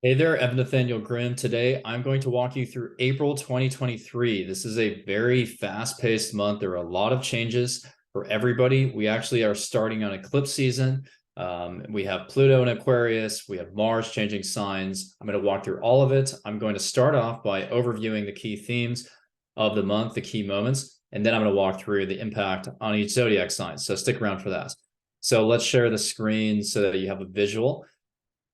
Hey there, Evan Nathaniel Grimm. Today, I'm going to walk you through April 2023. This is a very fast-paced month. There are a lot of changes for everybody. We actually are starting on eclipse season. We have Pluto in Aquarius. We have Mars changing signs. I'm going to walk through all of it. I'm going to start off by overviewing the key themes of the month, the key moments, and then I'm going to walk through the impact on each zodiac sign. So stick around for that. So let's share the screen so that you have a visual.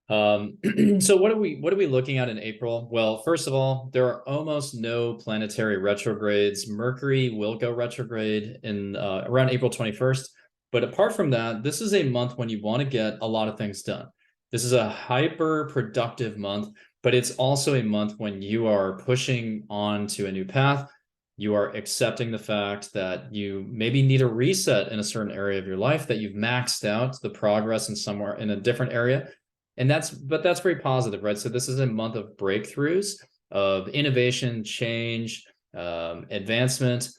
So what are we looking at in April? Well, first of all, there are almost no planetary retrogrades. Mercury will go retrograde in around April 21st. But apart from that, this is a month when you want to get a lot of things done. This is a hyper productive month, but it's also a month when you are pushing on to a new path. You are accepting the fact that you maybe need a reset in a certain area of your life, that you've maxed out the progress in somewhere in a different area. And that's very positive, right? So this is a month of breakthroughs, of innovation, change, advancement,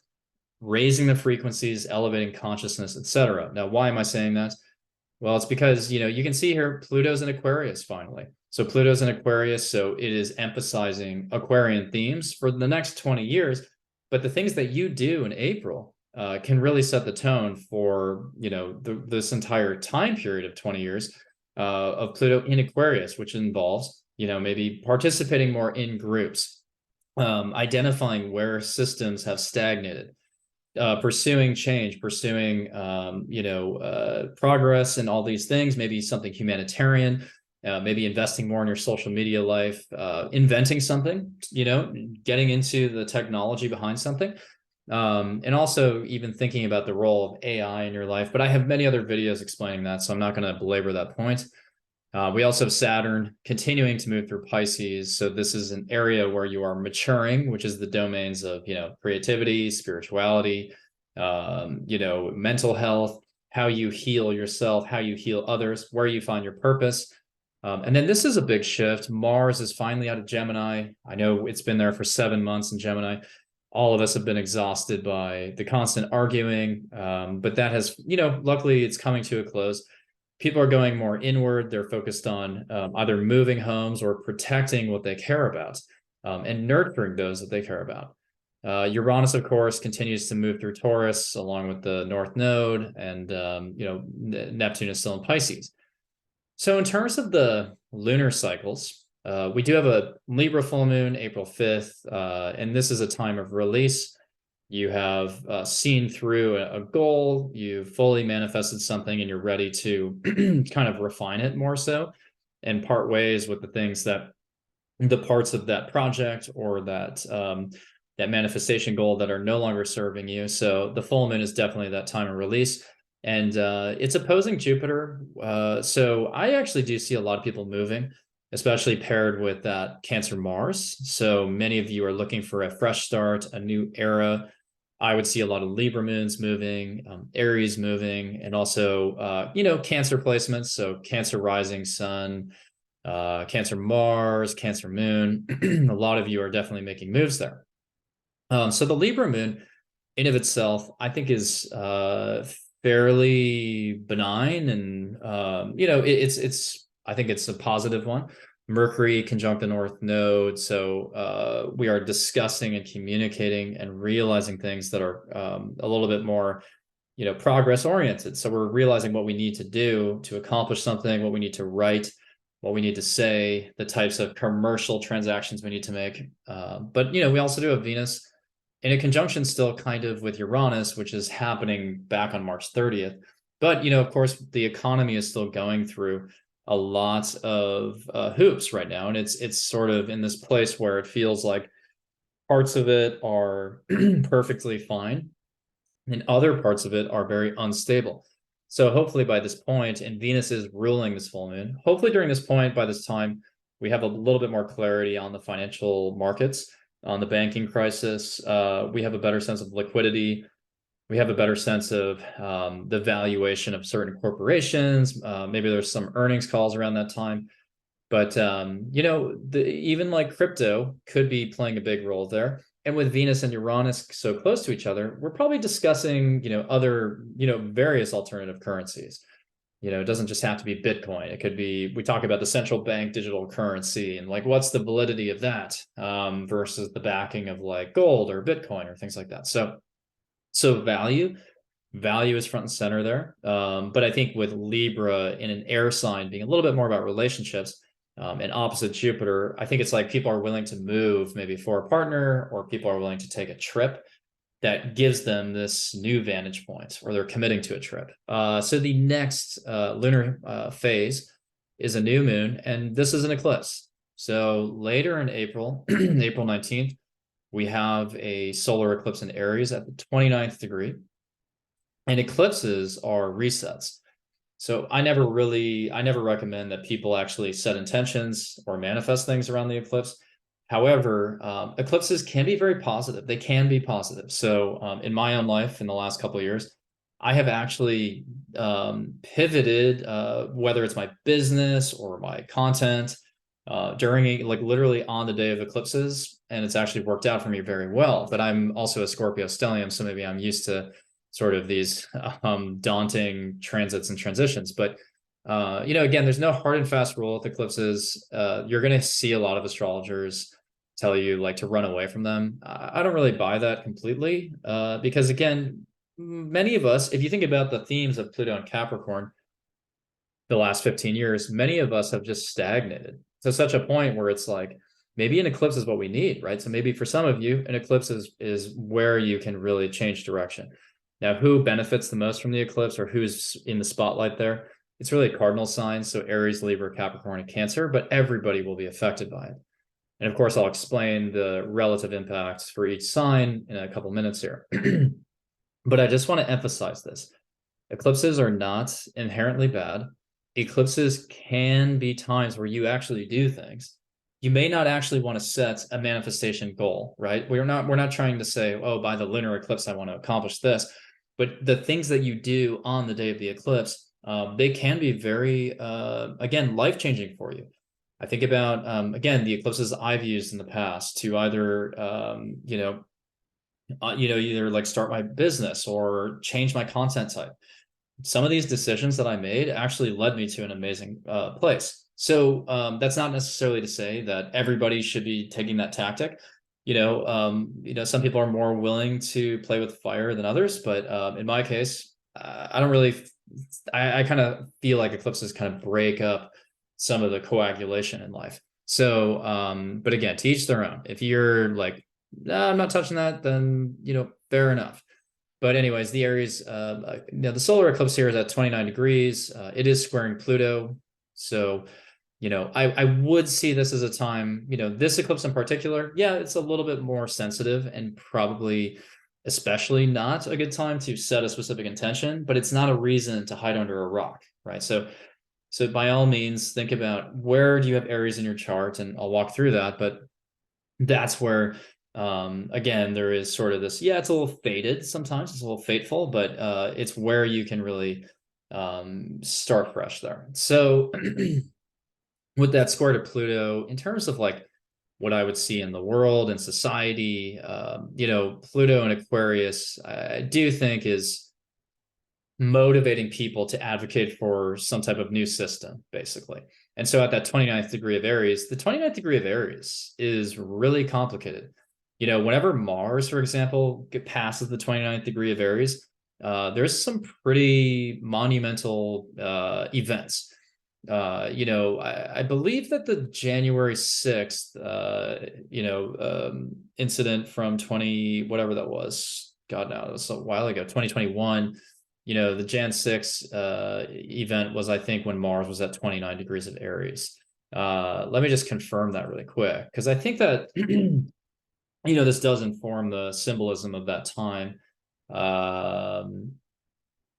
raising the frequencies, elevating consciousness, etc. Now, why am I saying that? Well, it's because, you can see here, Pluto's in Aquarius finally. So Pluto's in Aquarius, so it is emphasizing Aquarian themes for the next 20 years. But the things that you do in April can really set the tone for, this entire time period of 20 years. Of Pluto in Aquarius, which involves, maybe participating more in groups, identifying where systems have stagnated, pursuing change, pursuing, progress and all these things, maybe something humanitarian, maybe investing more in your social media life, inventing something, getting into the technology behind something. And also even thinking about the role of AI in your life. But I have many other videos explaining that, so I'm not going to belabor that point. We also have Saturn continuing to move through Pisces. So this is an area where you are maturing, which is the domains of, creativity, spirituality, mental health, how you heal yourself, how you heal others, where you find your purpose. And then this is a big shift. Mars is finally out of Gemini. I know it's been there for 7 months in Gemini. All of us have been exhausted by the constant arguing, but that has, luckily it's coming to a close. People are going more inward. They're focused on either moving homes or protecting what they care about, and nurturing those that they care about. Uranus, of course, continues to move through Taurus along with the North Node, and Neptune is still in Pisces. So in terms of the lunar cycles, we do have a Libra full moon, April 5th, and this is a time of release. You have seen through a goal, you've fully manifested something, and you're ready to kind of refine it more so and part ways with the parts of that project or that manifestation goal that are no longer serving you. So the full moon is definitely that time of release. And it's opposing Jupiter. So I actually do see a lot of people moving, especially paired with that Cancer Mars. So many of you are looking for a fresh start, a new era. I would see a lot of Libra moons moving, Aries moving, and also, Cancer placements. So Cancer rising sun, Cancer Mars, Cancer moon. A lot of you are definitely making moves there. So the Libra moon in of itself, I think is fairly benign, and I think it's a positive one. Mercury conjunct the North Node, so we are discussing and communicating and realizing things that are a little bit more, progress oriented. So we're realizing what we need to do to accomplish something, what we need to write, what we need to say, the types of commercial transactions we need to make. But we also do have Venus in a conjunction still kind of with Uranus, which is happening back on March 30th. But, of course, the economy is still going through a lot of hoops right now. And it's sort of in this place where it feels like parts of it are perfectly fine and other parts of it are very unstable. So hopefully by this point, and Venus is ruling this full moon, hopefully during this point, by this time, we have a little bit more clarity on the financial markets, on the banking crisis. We have a better sense of liquidity. We have a better sense of the valuation of certain corporations. Maybe there's some earnings calls around that time. But, even like crypto could be playing a big role there. And with Venus and Uranus so close to each other, we're probably discussing, other, various alternative currencies. You know, it doesn't just have to be Bitcoin. It could be, we talk about the central bank digital currency and like, what's the validity of that versus the backing of like gold or Bitcoin or things like that. So value is front and center there. But I think with Libra in an air sign being a little bit more about relationships, and opposite Jupiter, I think it's like people are willing to move maybe for a partner, or people are willing to take a trip that gives them this new vantage point, or they're committing to a trip. So the next lunar phase is a new moon, and this is an eclipse. So later in April, April 19th, we have a solar eclipse in Aries at the 29th degree. And eclipses are resets. So I never recommend that people actually set intentions or manifest things around the eclipse. However, eclipses can be very positive. They can be positive. So in my own life, in the last couple of years, I have actually pivoted, whether it's my business or my content, during like literally on the day of eclipses, and it's actually worked out for me very well. But I'm also a Scorpio stellium, so maybe I'm used to sort of these daunting transits and transitions. But you know, again, there's no hard and fast rule with eclipses. You're going to see a lot of astrologers tell you like to run away from them. I don't really buy that completely, because again, many of us, if you think about the themes of Pluto and Capricorn the last 15 years, many of us have just stagnated to such a point where it's like, maybe an eclipse is what we need, right? So maybe for some of you, an eclipse is where you can really change direction. Now, who benefits the most from the eclipse, or who's in the spotlight there? It's really cardinal signs, so Aries, Libra, Capricorn, and Cancer, but everybody will be affected by it. And of course, I'll explain the relative impacts for each sign in a couple minutes here. But I just want to emphasize this. Eclipses are not inherently bad. Eclipses can be times where you actually do things. You may not actually want to set a manifestation goal, right? We're not trying to say, oh, by the lunar eclipse, I want to accomplish this. But the things that you do on the day of the eclipse, they can be very, again, life-changing for you. I think about, again, the eclipses I've used in the past to either, either like start my business or change my content type. Some of these decisions that I made actually led me to an amazing place. So that's not necessarily to say that everybody should be taking that tactic. Some people are more willing to play with fire than others, but in my case, I don't really. I kind of feel like eclipses kind of break up some of the coagulation in life. So, but again, to each their own. If you're like, nah, I'm not touching that, then fair enough. But anyways, the Aries, the solar eclipse here is at 29 degrees. It is squaring Pluto. So, I would see this as a time, this eclipse in particular, yeah, it's a little bit more sensitive and probably especially not a good time to set a specific intention, but it's not a reason to hide under a rock, right? So by all means, think about where do you have Aries in your chart, and I'll walk through that, but that's where again, there is sort of this, it's a little fated sometimes, it's a little fateful, but it's where you can really start fresh there. So with that square to Pluto, in terms of like what I would see in the world and society, Pluto and Aquarius, I do think is motivating people to advocate for some type of new system, basically. And so at that 29th degree of Aries, the 29th degree of Aries is really complicated. Whenever Mars, for example, passes the 29th degree of Aries, there's some pretty monumental events. I believe that the January 6th, incident from whatever that was, God, now it was a while ago, 2021, the Jan 6 event was, I think, when Mars was at 29 degrees of Aries. Let me just confirm that really quick, because I think that, this does inform the symbolism of that time.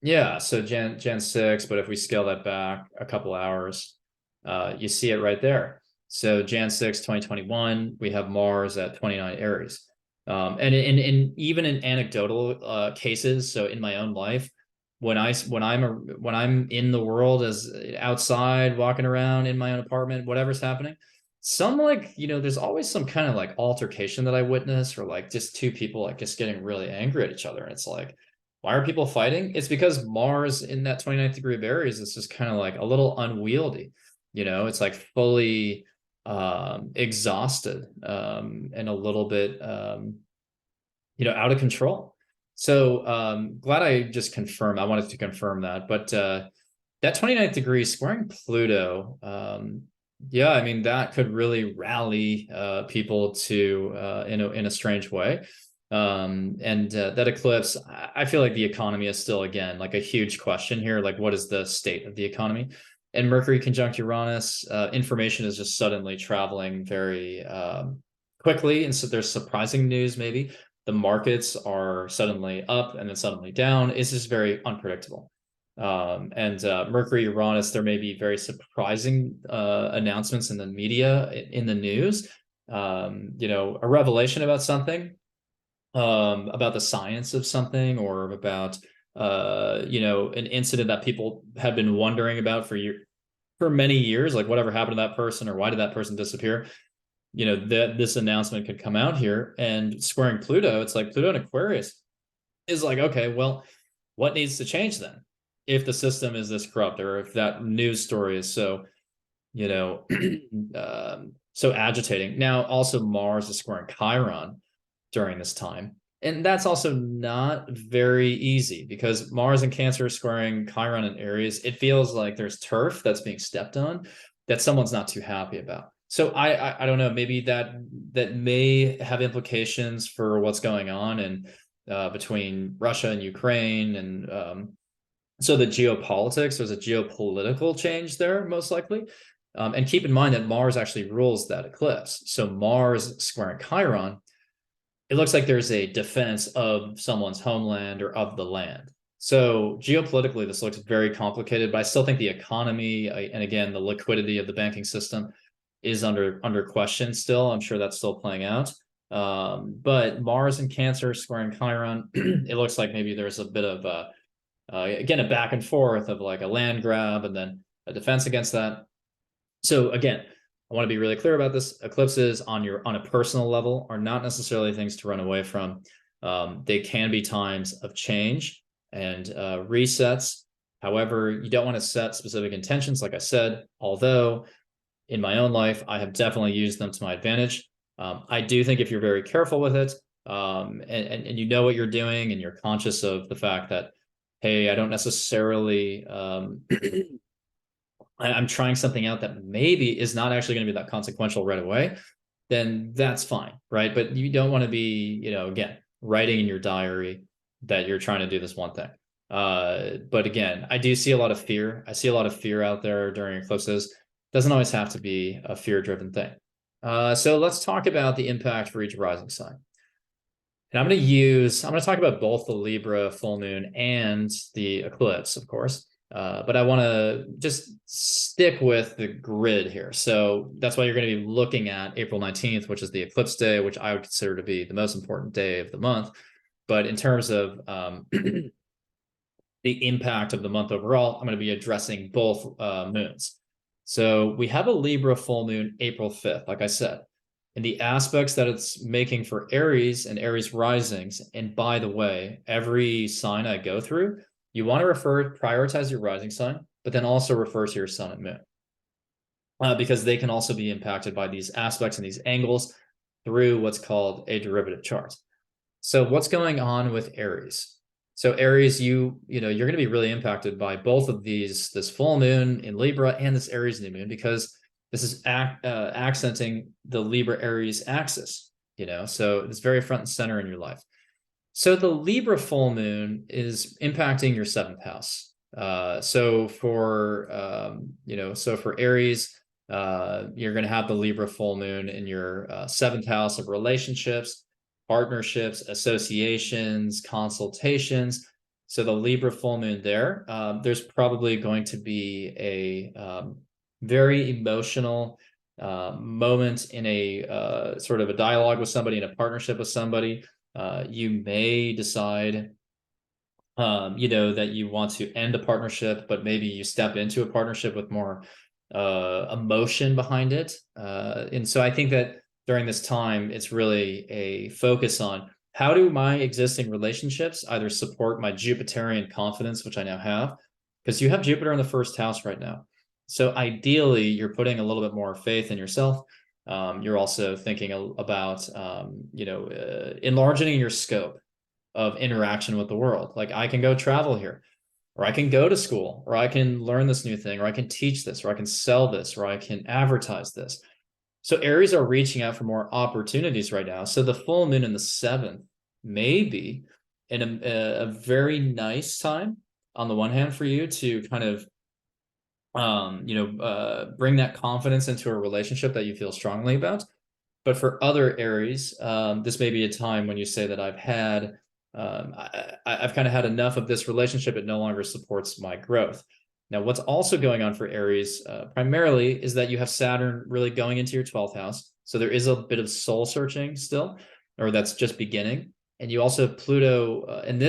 Yeah, so Jan 6, but if we scale that back a couple hours, you see it right there. So Jan 6, 2021, we have Mars at 29 Aries. And even in anecdotal cases, so in my own life, when I'm in the world, as outside walking around in my own apartment, whatever's happening, there's always some kind of like altercation that I witness, or like just two people like just getting really angry at each other. And it's like, Why are people fighting? It's because Mars in that 29th degree of Aries is just kind of like a little unwieldy. It's like fully exhausted and a little bit out of control. So glad I just confirmed. I wanted to confirm that. But that 29th degree squaring Pluto, yeah, I mean, that could really rally people to in a strange way. And that eclipse, I feel like the economy is still, again, like a huge question here. Like, what is the state of the economy? And Mercury conjunct Uranus, information is just suddenly traveling very quickly. And so there's surprising news, maybe. The markets are suddenly up and then suddenly down. It's just very unpredictable. And Mercury, Uranus, there may be very surprising announcements in the media, in the news. A revelation about something, about the science of something, or about an incident that people have been wondering about for many years, like whatever happened to that person, or why did that person disappear? That this announcement could come out here. And squaring Pluto, it's like Pluto and Aquarius is like, okay, well, what needs to change then if the system is this corrupt, or if that news story is so so agitating? Now also Mars is squaring Chiron during this time, and that's also not very easy, because Mars in Cancer squaring Chiron and Aries, it feels like there's turf that's being stepped on that someone's not too happy about. So I don't know, maybe that may have implications for what's going on and between Russia and Ukraine, and so the geopolitics, there's a geopolitical change there, most likely. And keep in mind that Mars actually rules that eclipse. So Mars squaring Chiron, it looks like there's a defense of someone's homeland or of the land. So geopolitically, this looks very complicated, but I still think the economy, and again, the liquidity of the banking system is under question still. I'm sure that's still playing out. But Mars in Cancer squaring Chiron, it looks like maybe there's a bit of again, a back and forth of like a land grab and then a defense against that. So again, I want to be really clear about this. Eclipses on a personal level are not necessarily things to run away from. They can be times of change and resets. However, you don't want to set specific intentions, like I said, although in my own life, I have definitely used them to my advantage. I do think if you're very careful with it, and you know what you're doing, and you're conscious of the fact that, hey, I don't necessarily I'm trying something out that maybe is not actually going to be that consequential right away, then that's fine, right? But you don't want to be, again, writing in your diary that you're trying to do this one thing. But again, I do see a lot of fear. I see a lot of fear out there during eclipses. Doesn't always have to be a fear-driven thing. So let's talk about the impact for each rising sign. And I'm going to talk about both the Libra full moon and the eclipse, of course. But I want to just stick with the grid here. So that's why you're going to be looking at April 19th, which is the eclipse day, which I would consider to be the most important day of the month. But in terms of the impact of the month overall, I'm going to be addressing both moons. So we have a Libra full moon April 5th, like I said, and the aspects that it's making for Aries and Aries risings. And by the way, every sign I go through, you want to prioritize your rising sign, but then also refer to your sun and moon, because they can also be impacted by these aspects and these angles through what's called a derivative chart. So what's going on with Aries? So Aries, you're going to be really impacted by both of these, this full moon in Libra and this Aries new moon, because this is accenting the Libra Aries axis, so it's very front and center in your life. So the Libra full moon is impacting your 7th house. So for Aries, you're going to have the Libra full moon in your 7th house of relationships, partnerships, associations, consultations. So the Libra full moon there, there's probably going to be a very emotional moment in a sort of a dialogue with somebody, in a partnership with somebody. You may decide, that you want to end a partnership, but maybe you step into a partnership with more emotion behind it. And so I think that during this time, it's really a focus on how do my existing relationships either support my Jupiterian confidence, which I now have, because you have Jupiter in the first house right now. So ideally, you're putting a little bit more faith in yourself. You're also thinking about, enlarging your scope of interaction with the world. Like, I can go travel here, or I can go to school, or I can learn this new thing, or I can teach this, or I can sell this, or I can advertise this. So Aries are reaching out for more opportunities right now. So the full moon in the 7th may be in a very nice time on the one hand for you to kind of bring that confidence into a relationship that you feel strongly about. But for other Aries, this may be a time when you say that I've kind of had enough of this relationship. It no longer supports my growth. Now, what's also going on for Aries primarily is that you have Saturn really going into your 12th house. So there is a bit of soul searching still, or that's just beginning. And you also have Pluto, and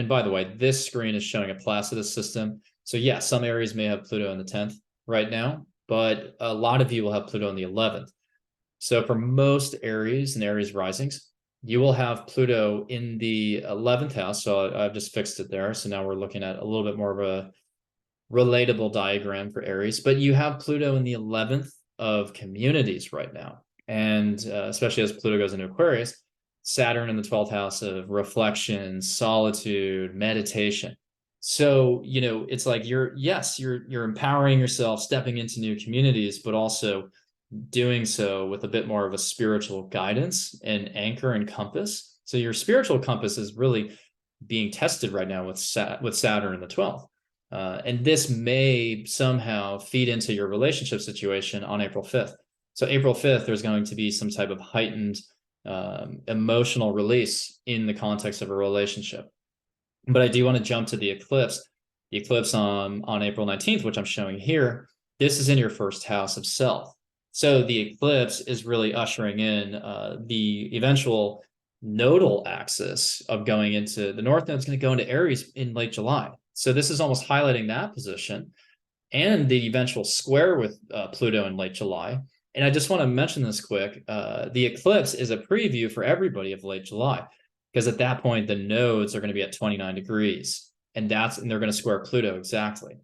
by the way, this screen is showing a Placidus system. So yeah, some Aries may have Pluto in the 10th right now, but a lot of you will have Pluto in the 11th. So for most Aries and Aries risings, you will have Pluto in the 11th house. So I've just fixed it there. So now we're looking at a little bit more of a relatable diagram for Aries, but you have Pluto in the 11th of communities right now. And especially as Pluto goes into Aquarius, Saturn in the 12th house of reflection, solitude, meditation. So, it's like you're empowering yourself, stepping into new communities, but also doing so with a bit more of a spiritual guidance and anchor and compass. So your spiritual compass is really being tested right now with Saturn in the 12th. And this may somehow feed into your relationship situation on April 5th. So April 5th, there's going to be some type of heightened emotional release in the context of a relationship. But I do want to jump to the eclipse. The eclipse on April 19th, which I'm showing here, this is in your first house of self. So the eclipse is really ushering in the eventual nodal axis of going into the North Node is going to go into Aries in late July. So this is almost highlighting that position and the eventual square with Pluto in late July. And I just want to mention this quick. The eclipse is a preview for everybody of late July, because at that point, the nodes are going to be at 29 degrees and they're going to square Pluto exactly.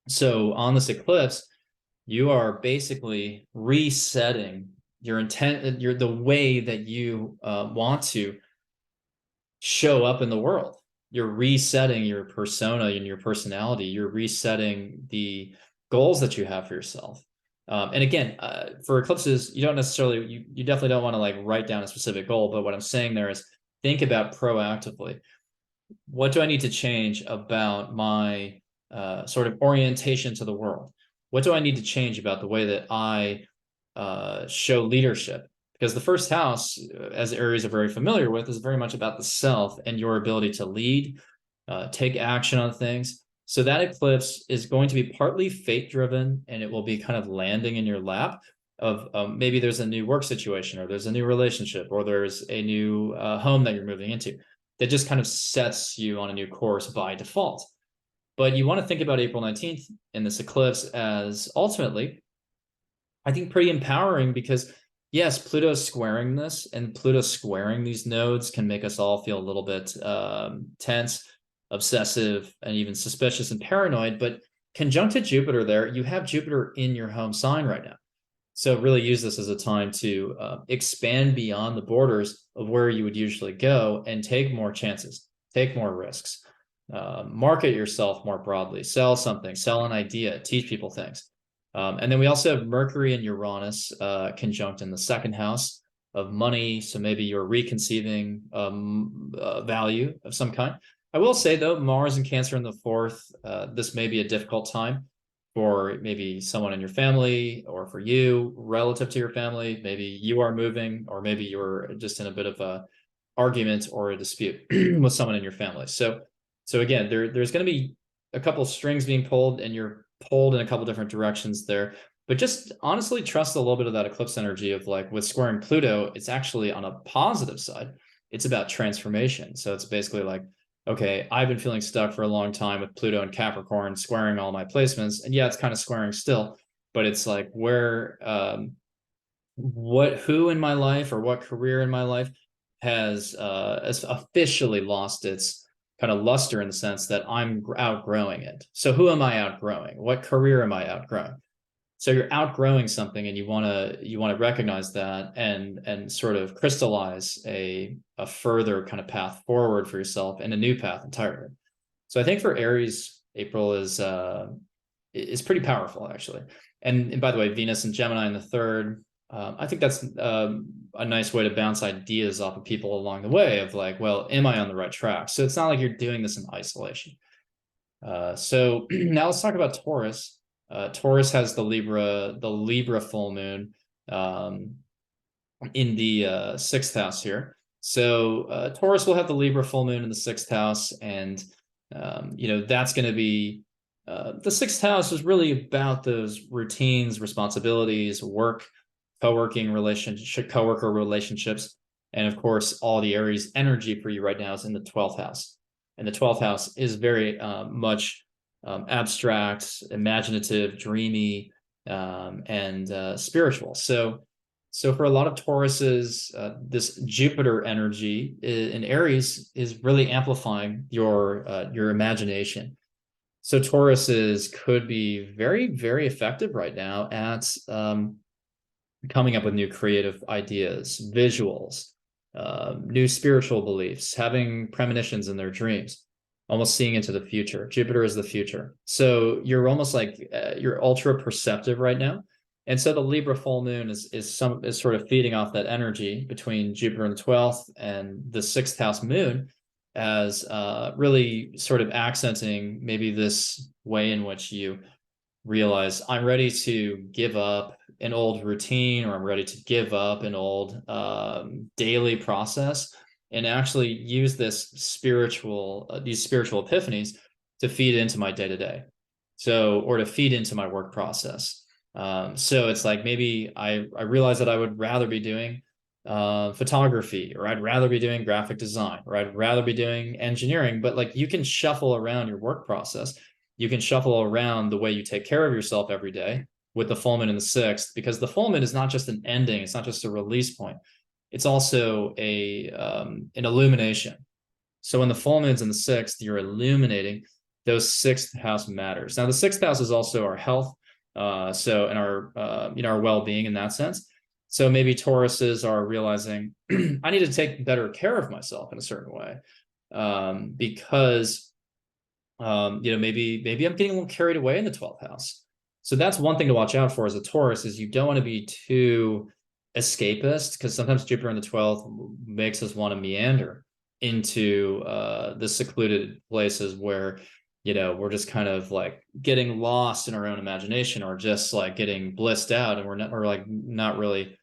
So on this eclipse, you are basically resetting your intent, the way that you want to show up in the world. You're resetting your persona and your personality. You're resetting the goals that you have for yourself. And again, for eclipses, you don't necessarily, you definitely don't want to like write down a specific goal, but what I'm saying there is think about proactively. What do I need to change about my sort of orientation to the world? What do I need to change about the way that I show leadership? Because the first house, as Aries are very familiar with, is very much about the self and your ability to lead, take action on things. So that eclipse is going to be partly fate-driven, and it will be kind of landing in your lap of maybe there's a new work situation, or there's a new relationship, or there's a new home that you're moving into that just kind of sets you on a new course by default. But you want to think about April 19th in this eclipse as ultimately, I think, pretty empowering, because yes, Pluto's squaring this, and Pluto squaring these nodes can make us all feel a little bit tense, obsessive, and even suspicious and paranoid. But conjuncted Jupiter there, you have Jupiter in your home sign right now. So really use this as a time to expand beyond the borders of where you would usually go and take more chances, take more risks, market yourself more broadly, sell something, sell an idea, teach people things. And then we also have Mercury and Uranus conjunct in the second house of money. So maybe you're reconceiving value of some kind. I will say, though, Mars and Cancer in the fourth, this may be a difficult time for maybe someone in your family, or for you relative to your family. Maybe you are moving, or maybe you're just in a bit of a argument or a dispute with someone in your family. So again, there's going to be a couple of strings being pulled, and you're pulled in a couple different directions there. But just honestly trust a little bit of that eclipse energy of, like, with squaring Pluto, it's actually on a positive side. It's about transformation. So it's basically like, okay, I've been feeling stuck for a long time with Pluto and Capricorn squaring all my placements. And yeah, it's kind of squaring still, but it's like who in my life, or what career in my life has officially lost its kind of luster in the sense that I'm outgrowing it. So who am I outgrowing? What career am I outgrowing? So you're outgrowing something, and you want to recognize that and sort of crystallize a further kind of path forward for yourself and a new path entirely. So I think for Aries, April is pretty powerful, actually. And by the way, Venus and Gemini in the third, I think that's a nice way to bounce ideas off of people along the way of like, well, am I on the right track? So it's not like you're doing this in isolation. So now let's talk about Taurus. Taurus has the Libra full moon in the sixth house here. So Taurus will have the Libra full moon in the sixth house, and that's going to be the sixth house is really about those routines, responsibilities, work, co-working relationship, co-worker relationships, and of course, all the Aries energy for you right now is in the 12th house, and the 12th house is very much abstract, imaginative, dreamy, and spiritual. So for a lot of Tauruses, this Jupiter energy in Aries is really amplifying your imagination. So Tauruses could be very, very effective right now at coming up with new creative ideas, visuals, new spiritual beliefs, having premonitions in their dreams, almost seeing into the future. Jupiter is the future. So you're almost like you're ultra perceptive right now. And so the Libra full moon is sort of feeding off that energy between Jupiter in the 12th and the sixth house moon, as really sort of accenting maybe this way in which you realize I'm ready to give up an old routine, or I'm ready to give up an old daily process, and actually use this these spiritual epiphanies to feed into my day-to-day. So, or to feed into my work process. So it's like, maybe I realize that I would rather be doing photography, or I'd rather be doing graphic design, or I'd rather be doing engineering. But like, you can shuffle around your work process. You can shuffle around the way you take care of yourself every day with the full moon in the sixth, because the full moon is not just an ending. It's not just a release point. It's also an illumination. So when the full moon's in the sixth, you're illuminating those sixth house matters. Now, the sixth house is also our health. So in our well-being in that sense. So maybe Tauruses are realizing I need to take better care of myself in a certain way, because maybe I'm getting a little carried away in the 12th house. So that's one thing to watch out for as a Taurus, is you don't want to be too escapist, because sometimes Jupiter in the 12th makes us want to meander into the secluded places where we're just kind of like getting lost in our own imagination, or just like getting blissed out, and we're not really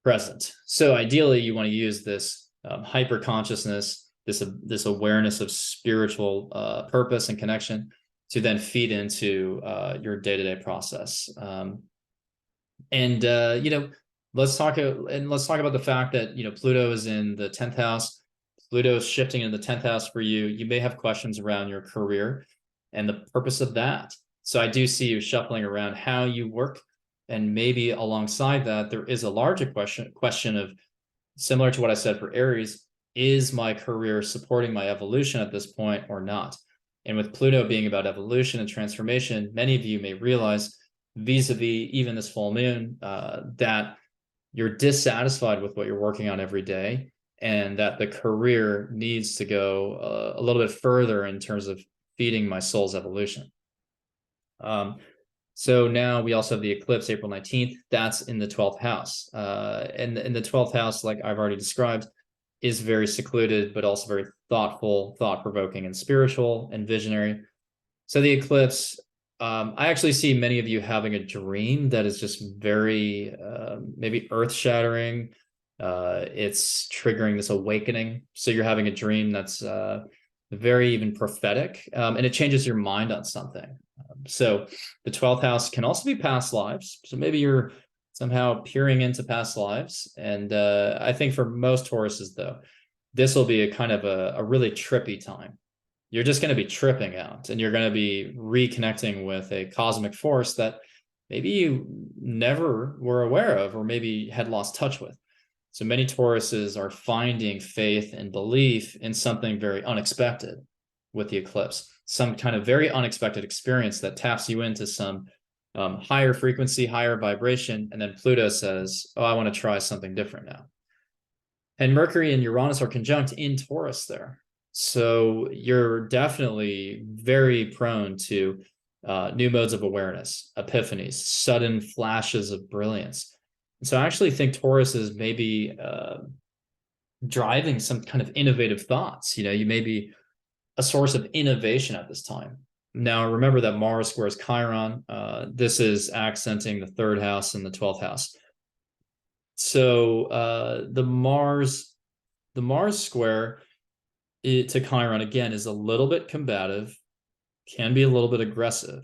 present. So ideally, you want to use this hyper consciousness, this awareness of spiritual purpose and connection, to then feed into your day-to-day process. Let's talk about the fact that Pluto is in the 10th house. Pluto is shifting into the 10th house for you. You may have questions around your career and the purpose of that. So I do see you shuffling around how you work, and maybe alongside that, there is a larger question of, similar to what I said for Aries, is my career supporting my evolution at this point or not? And with Pluto being about evolution and transformation, many of you may realize, vis-a-vis even this full moon, that you're dissatisfied with what you're working on every day, and that the career needs to go a little bit further in terms of feeding my soul's evolution. So now we also have the eclipse, April 19th. That's in the 12th house. And in the 12th house, like I've already described, is very secluded, but also very thoughtful, thought-provoking, and spiritual and visionary. So the eclipse, I actually see many of you having a dream that is just very maybe earth-shattering. It's triggering this awakening. So you're having a dream that's very even prophetic, and it changes your mind on something. So the 12th house can also be past lives. So maybe you're somehow peering into past lives. And I think for most Tauruses, though, this will be a kind of a really trippy time. You're just going to be tripping out, and you're going to be reconnecting with a cosmic force that maybe you never were aware of, or maybe had lost touch with. So many Tauruses are finding faith and belief in something very unexpected with the eclipse, some kind of very unexpected experience that taps you into some higher frequency, higher vibration. And then Pluto says, oh, I want to try something different now. And Mercury and Uranus are conjunct in Taurus there. So you're definitely very prone to new modes of awareness, epiphanies, sudden flashes of brilliance. And so I actually think Taurus is maybe driving some kind of innovative thoughts. You know, you may be a source of innovation at this time. Now, remember that Mars squares Chiron. This is accenting the 3rd house and the 12th house. So the Mars square to Chiron, again, is a little bit combative, can be a little bit aggressive.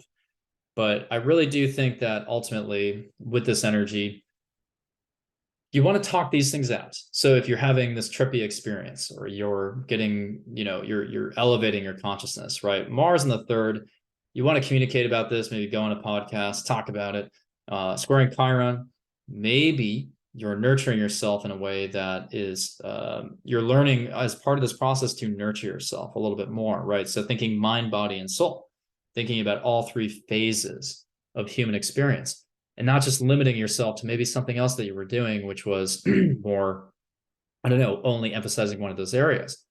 But I really do think that ultimately with this energy, you want to talk these things out. So if you're having this trippy experience, or you're getting, you know, you're elevating your consciousness, right? Mars in the 3rd, you want to communicate about this, maybe go on a podcast, talk about it. Squaring Chiron, maybe you're nurturing yourself in a way that is, you're learning as part of this process to nurture yourself a little bit more, right? So thinking mind, body, and soul, thinking about all 3 phases of human experience, and not just limiting yourself to maybe something else that you were doing, which was more, I don't know, only emphasizing one of those areas.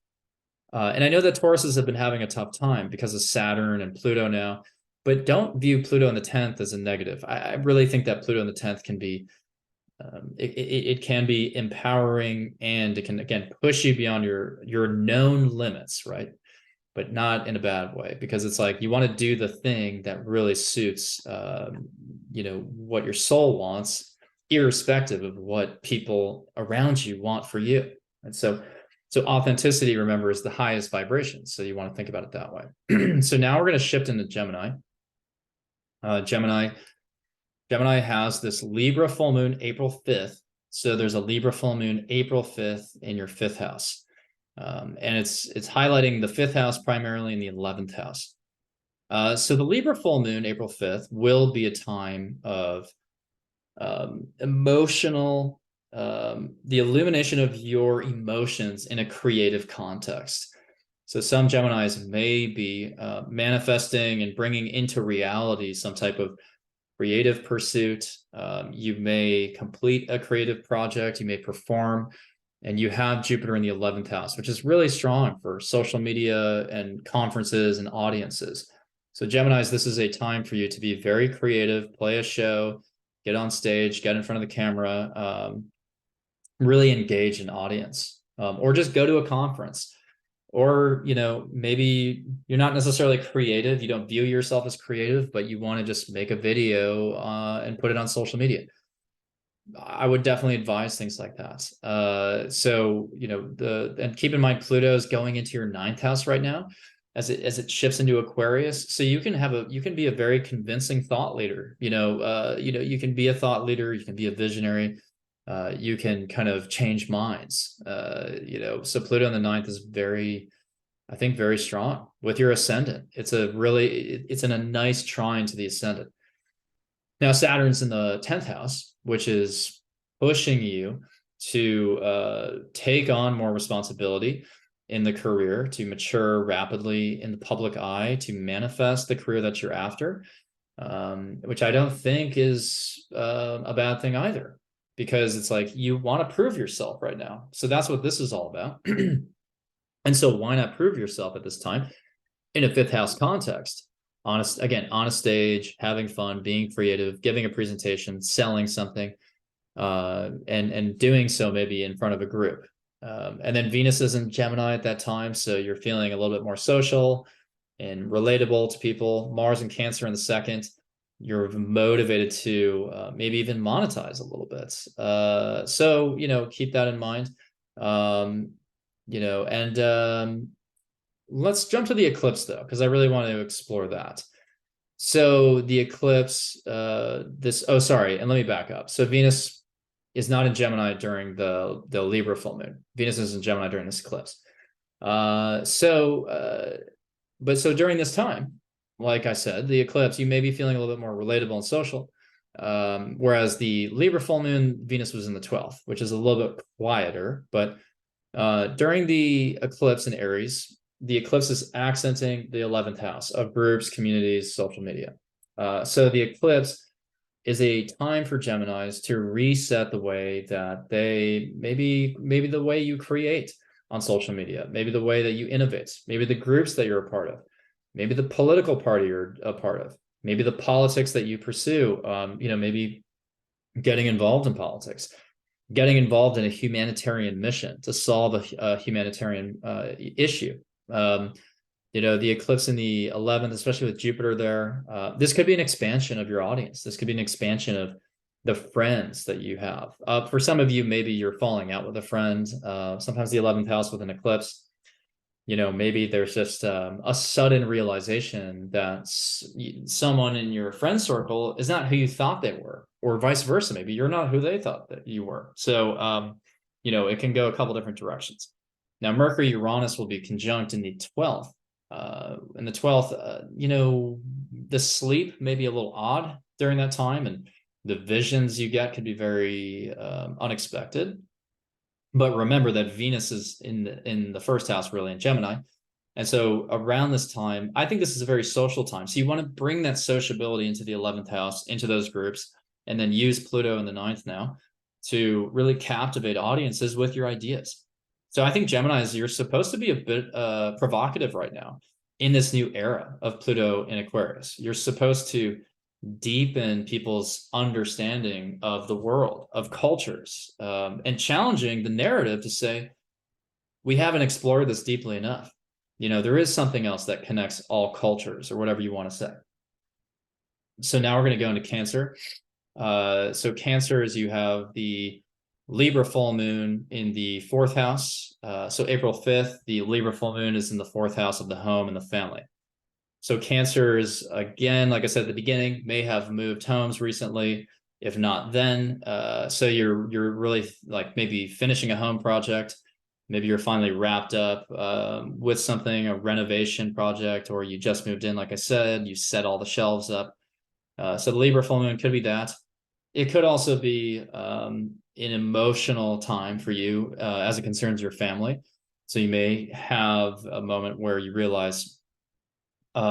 And I know that Tauruses have been having a tough time because of Saturn and Pluto now, but don't view Pluto in the 10th as a negative. I really think that Pluto in the 10th can be, it can be empowering, and it can, again, push you beyond your known limits, right? But not in a bad way, because it's like you want to do the thing that really suits, you know, what your soul wants, irrespective of what people around you want for you. And so authenticity, remember, is the highest vibration. So you want to think about it that way. So now we're going to shift into Gemini. Gemini has this Libra full moon April 5th. So there's a Libra full moon April 5th in your 5th house. And it's highlighting the 5th house primarily in the 11th house. So the Libra full moon, April 5th, will be a time of emotional, the illumination of your emotions in a creative context. So some Geminis may be manifesting and bringing into reality some type of creative pursuit. You may complete a creative project, you may perform. And you have Jupiter in the 11th house, which is really strong for social media and conferences and audiences. So Geminis, this is a time for you to be very creative, play a show, get on stage, get in front of the camera, really engage an audience, or just go to a conference. Or, you know, maybe you're not necessarily creative, you don't view yourself as creative, but you want to just make a video and put it on social media. I would definitely advise things like that. So, you know, and keep in mind, Pluto is going into your 9th house right now as it shifts into Aquarius. So you can be a very convincing thought leader. You know, you can be a thought leader, you can be a visionary, you can kind of change minds. You know, so Pluto in the 9th is very, I think, very strong with your ascendant. It's in a nice trine to the ascendant. Now, Saturn's in the 10th house, which is pushing you to take on more responsibility in the career, to mature rapidly in the public eye, to manifest the career that you're after, which I don't think is a bad thing either, because it's like you want to prove yourself right now. So that's what this is all about. And so why not prove yourself at this time in a 5th house context? On a stage, having fun, being creative, giving a presentation, selling something, and doing so maybe in front of a group. And then Venus is in Gemini at that time, so you're feeling a little bit more social and relatable to people. Mars and Cancer in the 2nd, you're motivated to maybe even monetize a little bit. So, you know, keep that in mind. You know, and let's jump to the eclipse, though, because I really want to explore that. So the eclipse, and let me back up. So Venus is not in Gemini during the Libra full moon. Venus is in Gemini during this eclipse. So during this time, like I said, the eclipse, you may be feeling a little bit more relatable and social. Whereas the Libra full moon, Venus was in the 12th, which is a little bit quieter. But during the eclipse in Aries, the eclipse is accenting the 11th house of groups, communities, social media. So the eclipse is a time for Geminis to reset the way that they maybe the way you create on social media, maybe the way that you innovate, maybe the groups that you're a part of, maybe the political party you're a part of, maybe the politics that you pursue, maybe getting involved in politics, getting involved in a humanitarian mission to solve a humanitarian issue. The eclipse in the 11th, especially with Jupiter there, this could be an expansion of your audience. This could be an expansion of the friends that you have. For some of you, maybe you're falling out with a friend. Sometimes the 11th house with an eclipse, maybe there's just a sudden realization that someone in your friend circle is not who you thought they were, or vice versa. Maybe you're not who they thought that you were. So, it can go a couple different directions. Now, Mercury Uranus will be conjunct in the 12th. In the 12th, the sleep may be a little odd during that time, and the visions you get could be very unexpected. But remember that Venus is in the first house, really, in Gemini. And so around this time, I think this is a very social time. So you want to bring that sociability into the 11th house, into those groups, and then use Pluto in the 9th now to really captivate audiences with your ideas. So I think Geminis, you're supposed to be a bit provocative right now in this new era of Pluto in Aquarius. You're supposed to deepen people's understanding of the world, of cultures, and challenging the narrative to say, we haven't explored this deeply enough. There is something else that connects all cultures, or whatever you want to say. So now we're going to go into Cancer. So Cancer is, you have the Libra full moon in the 4th house. So April 5th, the Libra full moon is in the 4th house of the home and the family. So Cancers, again, like I said at the beginning, may have moved homes recently. If not, then so you're really like maybe finishing a home project. Maybe you're finally wrapped up with something, a renovation project, or you just moved in. Like I said, you set all the shelves up. So the Libra full moon could be that. It could also be an emotional time for you as it concerns your family. So you may have a moment where you realize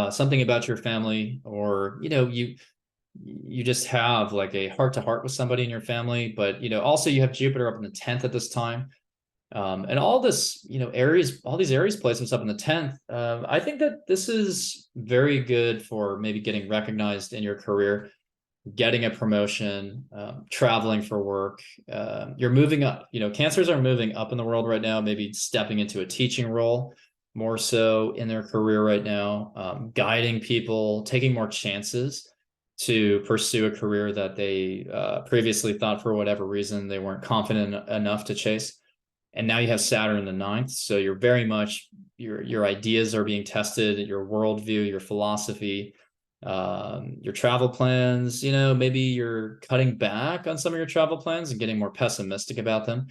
something about your family, or you just have like a heart-to-heart with somebody in your family. But also you have Jupiter up in the 10th at this time, and all this Aries, all these Aries placements up in the 10th. I think that this is very good for maybe getting recognized in your career, getting a promotion, traveling for work. You're moving up. Cancers are moving up in the world right now, maybe stepping into a teaching role more so in their career right now, guiding people, taking more chances to pursue a career that they previously thought for whatever reason they weren't confident enough to chase. And now you have Saturn in the 9th. So you're very much, your ideas are being tested, your worldview, your philosophy, your travel plans. Maybe you're cutting back on some of your travel plans and getting more pessimistic about them,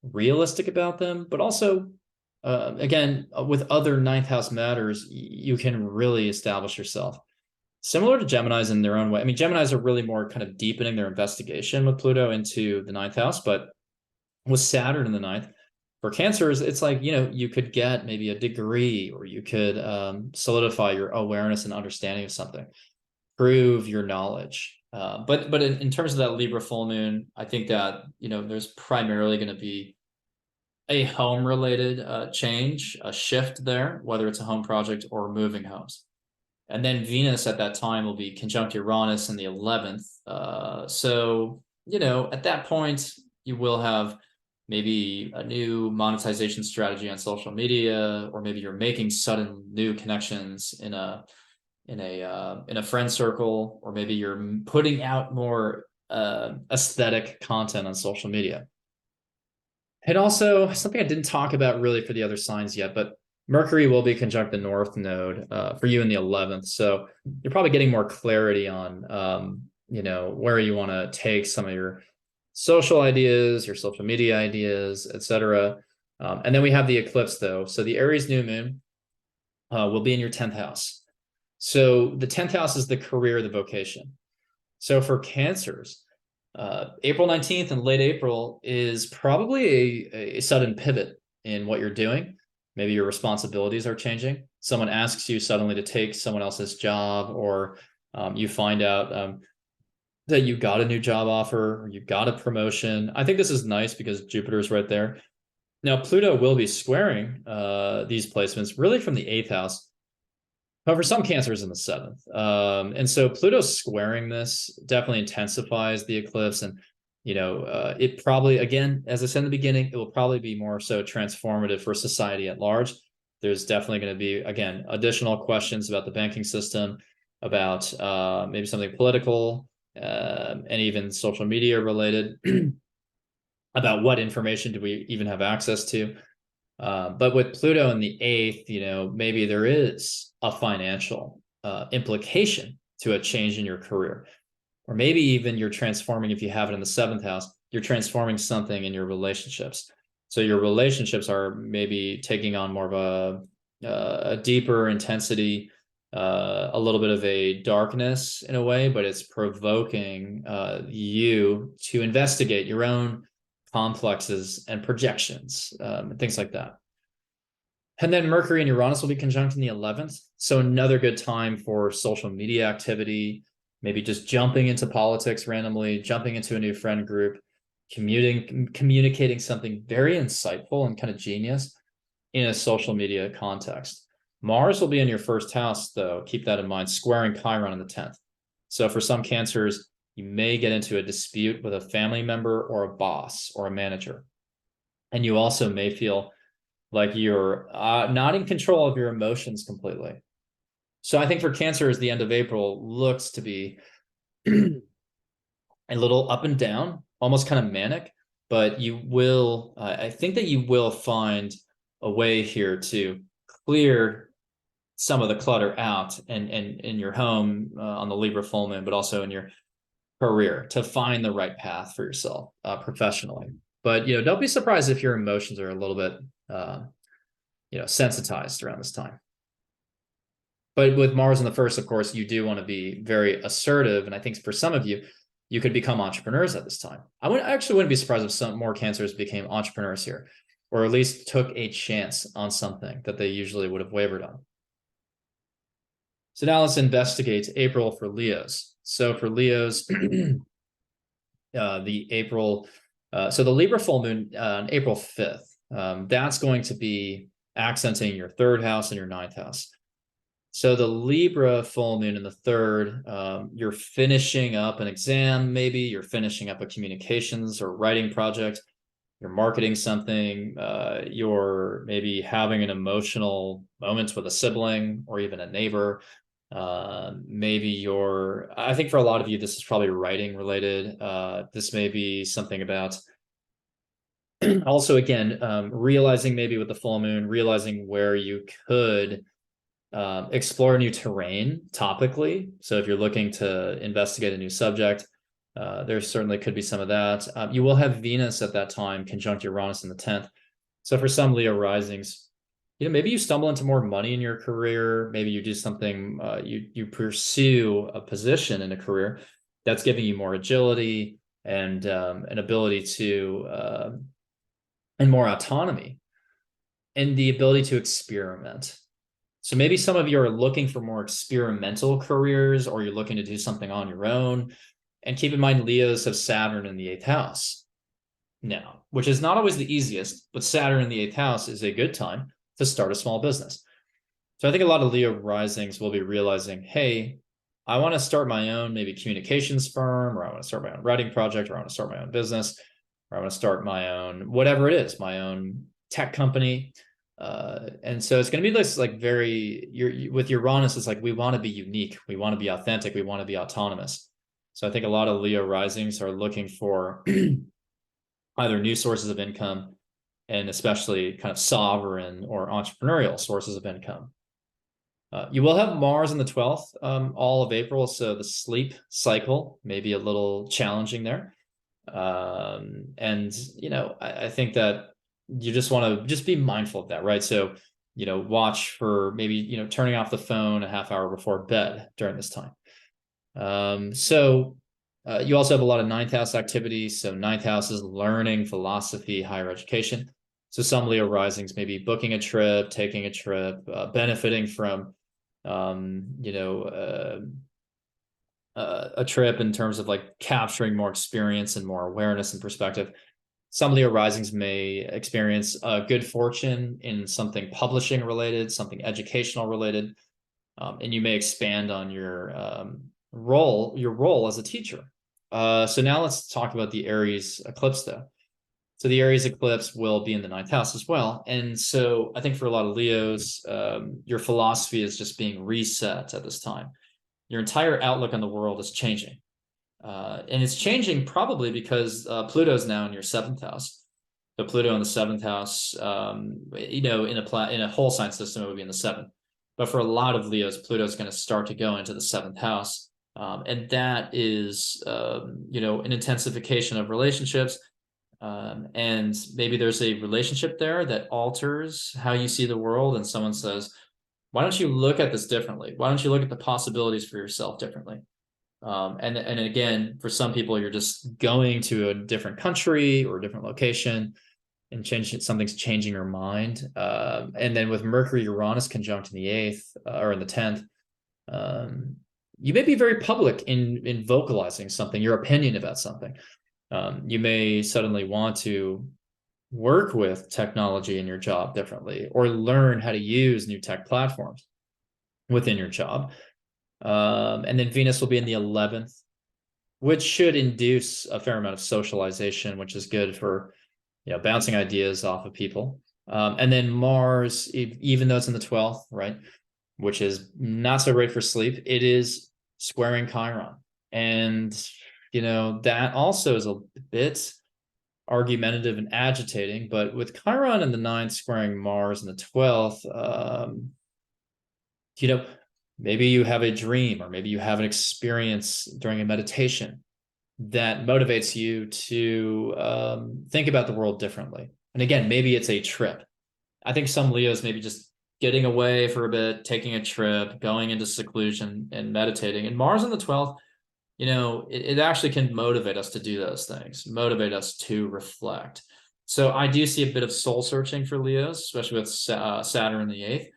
realistic about them, but also again, with other 9th house matters, you can really establish yourself. Similar to Geminis in their own way. I mean, Geminis are really more kind of deepening their investigation with Pluto into the 9th house, but with Saturn in the 9th, for Cancers, it's like, you could get maybe a degree, or you could solidify your awareness and understanding of something, prove your knowledge. But in terms of that Libra full moon, I think that, there's primarily going to be a home related change, a shift there, whether it's a home project or moving homes. And then Venus at that time will be conjunct Uranus in the 11th. So, at that point, you will have maybe a new monetization strategy on social media, or maybe you're making sudden new connections in a friend circle, or maybe you're putting out more aesthetic content on social media. And also something I didn't talk about really for the other signs yet, but Mercury will be conjunct the North Node for you in the 11th. So you're probably getting more clarity on, where you want to take some of your social ideas, your social media ideas, etc. And then we have the eclipse though. So the Aries new moon will be in your 10th house. So the 10th house is the career, the vocation. So for Cancers, April 19th and late April is probably a sudden pivot in what you're doing. Maybe your responsibilities are changing. Someone asks you suddenly to take someone else's job, or you find out that you got a new job offer, or you got a promotion. I think this is nice because Jupiter's right there. Now, Pluto will be squaring these placements really from the 8th house. However, some Cancers in the 7th. And so Pluto squaring this definitely intensifies the eclipse. And, it probably, again, as I said in the beginning, it will probably be more so transformative for society at large. There's definitely going to be, again, additional questions about the banking system, about maybe something political, and even social media related, about what information do we even have access to. But with Pluto in the 8th, maybe there is a financial implication to a change in your career. Or maybe even you're transforming, if you have it in the 7th house, you're transforming something in your relationships. So your relationships are maybe taking on more of a deeper intensity, a little bit of a darkness in a way, but it's provoking you to investigate your own complexes and projections, and things like that. And then Mercury and Uranus will be conjunct in the 11th. So another good time for social media activity, maybe just jumping into politics randomly, jumping into a new friend group, communicating something very insightful and kind of genius in a social media context. Mars will be in your 1st house, though. Keep that in mind, squaring Chiron in the 10th. So for some Cancers, you may get into a dispute with a family member or a boss or a manager. And you also may feel like you're not in control of your emotions completely. So I think for Cancers, the end of April looks to be a little up and down, almost kind of manic, but I think that you will find a way here to clear some of the clutter out and in your home on the Libra full moon, but also in your career, to find the right path for yourself professionally. But don't be surprised if your emotions are a little bit sensitized around this time. But with Mars in the 1st, of course, you do want to be very assertive, and I think for some of you, you could become entrepreneurs at this time. I actually wouldn't be surprised if some more Cancers became entrepreneurs here, or at least took a chance on something that they usually would have wavered on. So now let's investigate April for Leos. So for Leos, the Libra full moon on April 5th, that's going to be accenting your 3rd house and your 9th house. So the Libra full moon in the 3rd, you're finishing up an exam, maybe you're finishing up a communications or writing project, you're marketing something, you're maybe having an emotional moment with a sibling or even a neighbor. I think for a lot of you, this is probably writing related. This may be something about also, again, realizing maybe with the full moon, realizing where you could explore new terrain topically. So if you're looking to investigate a new subject, there certainly could be some of that. You will have Venus at that time conjunct Uranus in the 10th. So for some Leo risings, maybe you stumble into more money in your career. Maybe you do something, you pursue a position in a career that's giving you more agility and an ability to, and more autonomy and the ability to experiment. So maybe some of you are looking for more experimental careers, or you're looking to do something on your own. And keep in mind, Leos have Saturn in the 8th house now, which is not always the easiest, but Saturn in the 8th house is a good time to start a small business. So I think a lot of Leo risings will be realizing, hey, I want to start my own maybe communications firm, or I want to start my own writing project, or I want to start my own business, or I want to start my own, whatever it is, my own tech company. And so it's going to be this like with Uranus, it's like, we want to be unique. We want to be authentic. We want to be autonomous. So I think a lot of Leo risings are looking for either new sources of income, and especially kind of sovereign or entrepreneurial sources of income. You will have Mars in the 12th, all of April. So the sleep cycle may be a little challenging there. I think that you just want to just be mindful of that, right? So, watch for maybe, turning off the phone a half hour before bed during this time. So You also have a lot of ninth house activity. So ninth house is learning, philosophy, higher education. So some Leo risings may be booking a trip, taking a trip, benefiting from, a trip in terms of like capturing more experience and more awareness and perspective. Some Leo risings may experience good fortune in something publishing related, something educational related, and you may expand on your role as a teacher. So now let's talk about the Aries eclipse, though. So the Aries eclipse will be in the ninth house as well. And so I think for a lot of Leos, your philosophy is just being reset at this time. Your entire outlook on the world is changing. And it's changing probably because Pluto's now in your seventh house. So Pluto in the seventh house, in a whole sign system, it would be in the seventh. But for a lot of Leos, Pluto's going to start to go into the seventh house. And that is, an intensification of relationships. And maybe there's a relationship there that alters how you see the world. And someone says, why don't you look at this differently? Why don't you look at the possibilities for yourself differently? And again, for some people, you're just going to a different country or a different location and something's changing your mind. And then with Mercury Uranus conjunct in the 8th or in the 10th, you may be very public in vocalizing something, your opinion about something. You may suddenly want to work with technology in your job differently, or learn how to use new tech platforms within your job. And then Venus will be in the 11th, which should induce a fair amount of socialization, which is good for, bouncing ideas off of people. And then Mars, even though it's in the 12th, right, which is not so great for sleep, it is squaring Chiron. And, that also is a bit argumentative and agitating, but with Chiron in the 9th squaring Mars in the 12th, maybe you have a dream, or maybe you have an experience during a meditation that motivates you to think about the world differently. And again, maybe it's a trip. I think some Leos maybe just getting away for a bit, taking a trip, going into seclusion and meditating. And Mars in the 12th, it actually can motivate us to do those things, motivate us to reflect. So I do see a bit of soul searching for Leos, especially with Saturn in the 8th.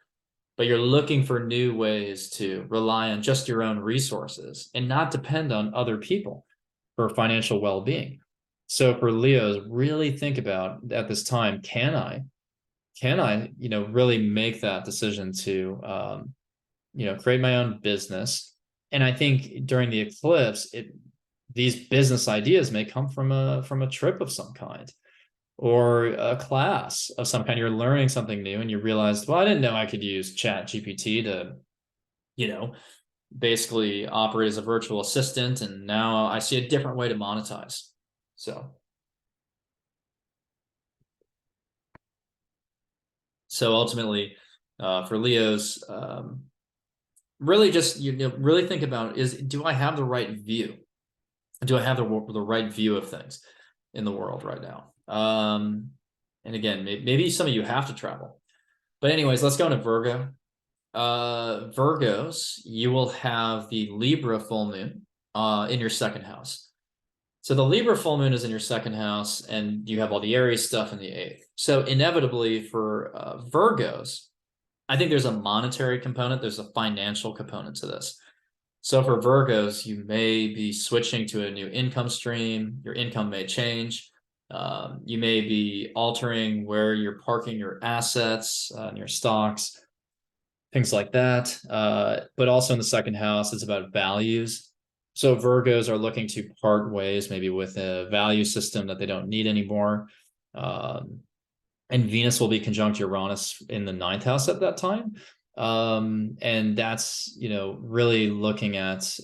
But you're looking for new ways to rely on just your own resources and not depend on other people for financial well-being. So for Leos, really think about at this time, can I, really make that decision to, create my own business? And I think during the eclipse, these business ideas may come from a trip of some kind, or a class of some kind. You're learning something new and you realized, well, I didn't know I could use Chat GPT to, basically operate as a virtual assistant. And now I see a different way to monetize. So ultimately, for Leos, really just, really think about do I have the right view? Do I have the right view of things in the world right now? And again, maybe some of you have to travel, but anyways, let's go into Virgo. Virgos, you will have the Libra full moon in your second house. So the Libra full moon is in your second house, and you have all the Aries stuff in the 8th. So inevitably for Virgos, I think there's a monetary component, there's a financial component to this. So for Virgos, you may be switching to a new income stream. Your income may change. You may be altering where you're parking your assets and your stocks, things like that. But also in the second house, it's about values. So Virgos are looking to part ways, maybe with a value system that they don't need anymore. And Venus will be conjunct Uranus in the 9th house at that time. And that's, really looking at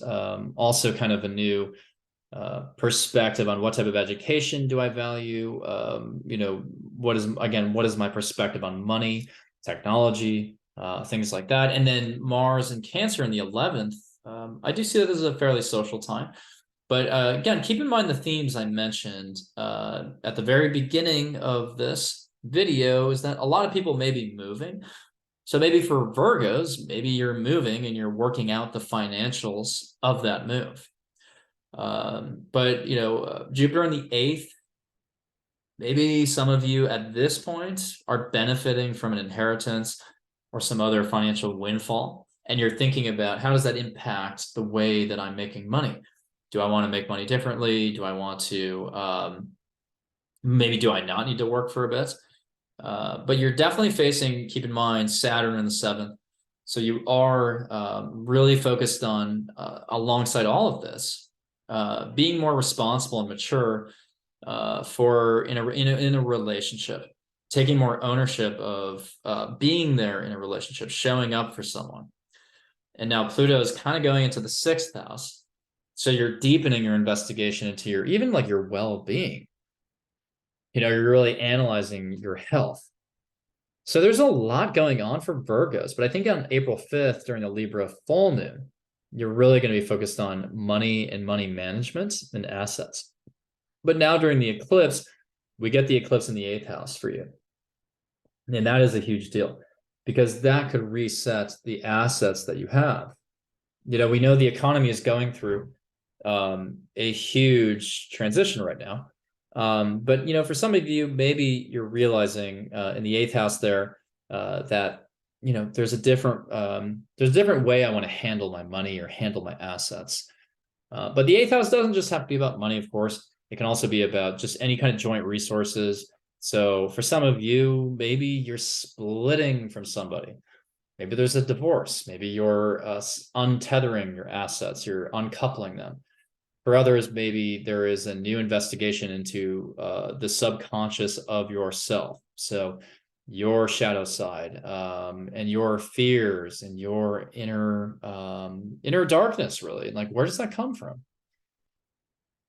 also kind of a new perspective on what type of education do I value? What is my perspective on money, technology, things like that. And then Mars and Cancer in the 11th, I do see that this is a fairly social time. But again, keep in mind the themes I mentioned at the very beginning of this video is that a lot of people may be moving. So maybe for Virgos, maybe you're moving and you're working out the financials of that move. But Jupiter in the 8th, maybe some of you at this point are benefiting from an inheritance or some other financial windfall, and you're thinking about, how does that impact the way that I'm making money? Do I want to make money differently? Do I want to, maybe do I not need to work for a bit? But you're definitely facing, keep in mind, Saturn in the 7th. So you are really focused on, alongside all of this, being more responsible and mature in a relationship, taking more ownership of being there in a relationship, showing up for someone. And now Pluto is kind of going into the 6th house. So you're deepening your investigation into even like your well-being. You're really analyzing your health. So there's a lot going on for Virgos, but I think on April 5th during the Libra full moon, you're really going to be focused on money and money management and assets. But now during the eclipse, we get the eclipse in the 8th house for you. And that is a huge deal because that could reset the assets that you have. We know the economy is going through a huge transition right now. But for some of you, maybe you're realizing in the 8th house there that there's a different way I want to handle my money or handle my assets. But the 8th house doesn't just have to be about money, of course. It can also be about just any kind of joint resources. So for some of you, maybe you're splitting from somebody. Maybe there's a divorce. Maybe you're untethering your assets. You're uncoupling them. For others, maybe there is a new investigation into the subconscious of yourself. So your shadow side and your fears and your inner darkness, really. Like, where does that come from?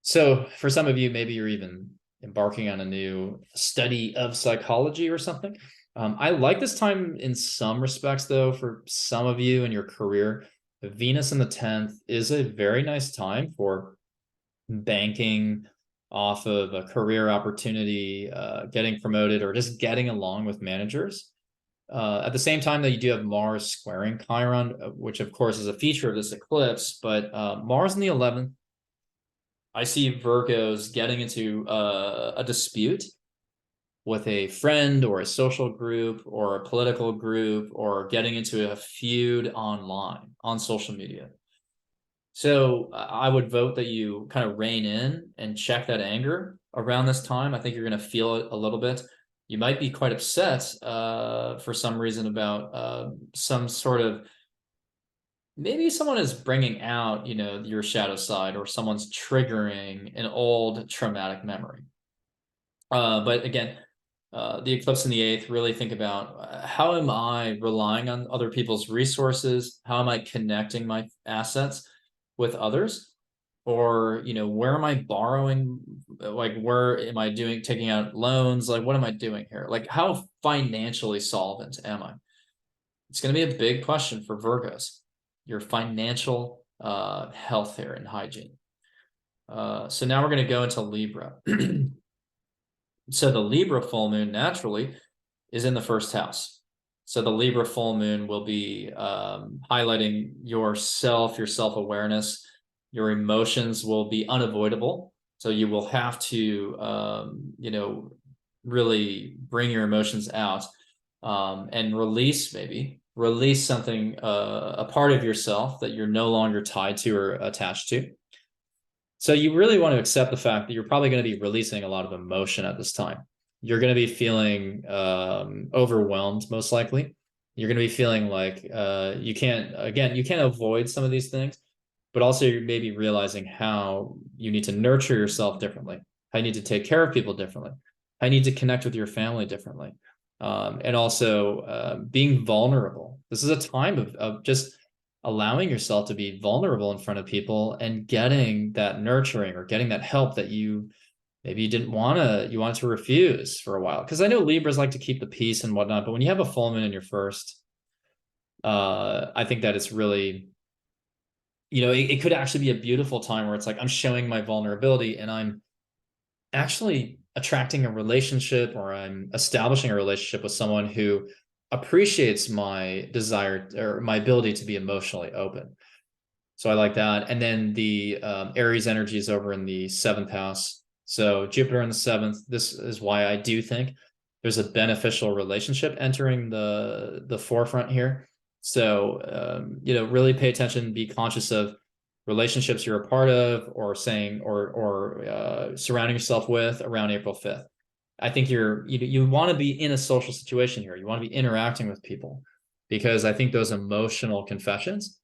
So for some of you, maybe you're even embarking on a new study of psychology or something. I like this time in some respects, though. For some of you in your career, Venus in the 10th is a very nice time for banking off of a career opportunity, getting promoted, or just getting along with managers. At the same time that you do have Mars squaring Chiron, which of course is a feature of this eclipse, but Mars in the 11th, I see Virgos getting into a dispute with a friend or a social group or a political group, or getting into a feud online on social media. So I would vote that you kind of rein in and check that anger around this time. I think you're going to feel it a little bit. You might be quite upset for some reason about some sort of, maybe someone is bringing out, your shadow side, or someone's triggering an old traumatic memory. But again, the eclipse in the 8th, really think about, how am I relying on other people's resources? How am I connecting my assets with others? Or, where am I borrowing? Like, where am I taking out loans? Like, what am I doing here? Like, how financially solvent am I? It's going to be a big question for Virgos, your financial health here and hygiene. So now we're going to go into Libra. So the Libra full moon naturally is in the 1st house. So the Libra full moon will be highlighting yourself, your self-awareness. Your emotions will be unavoidable. So you will have to, really bring your emotions out and release something, a part of yourself that you're no longer tied to or attached to. So you really want to accept the fact that you're probably going to be releasing a lot of emotion at this time. You're going to be feeling overwhelmed, most likely. You're going to be feeling like you can't avoid some of these things, but also you're maybe realizing how you need to nurture yourself differently, how you need to take care of people differently, how you need to connect with your family differently, and also being vulnerable. This is a time of just allowing yourself to be vulnerable in front of people and getting that nurturing or getting that help that maybe you wanted to refuse for a while. Because I know Libras like to keep the peace and whatnot, but when you have a full moon in your 1st, I think that it's really, it could actually be a beautiful time where it's like, I'm showing my vulnerability and I'm actually attracting a relationship, or I'm establishing a relationship with someone who appreciates my desire or my ability to be emotionally open. So I like that. And then the Aries energy is over in the 7th house. So Jupiter in the 7th. This is why I do think there's a beneficial relationship entering the forefront here. So really pay attention, be conscious of relationships you're a part of, or saying, or surrounding yourself with around April 5th. I think you want to be in a social situation here. You want to be interacting with people, because I think those emotional confessions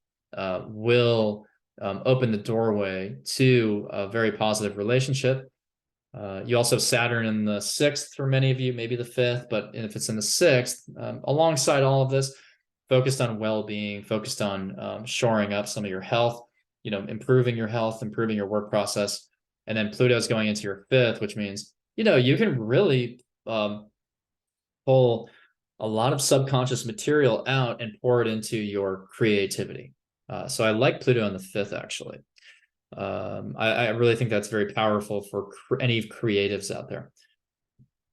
will open the doorway to a very positive relationship. You also have Saturn in the 6th for many of you, maybe the 5th, but if it's in the 6th, alongside all of this, focused on well-being, focused on shoring up some of your health, improving your health, improving your work process. And then Pluto's going into your 5th, which means, you can really pull a lot of subconscious material out and pour it into your creativity. So I like Pluto in the 5th, actually. I really think that's very powerful for any creatives out there.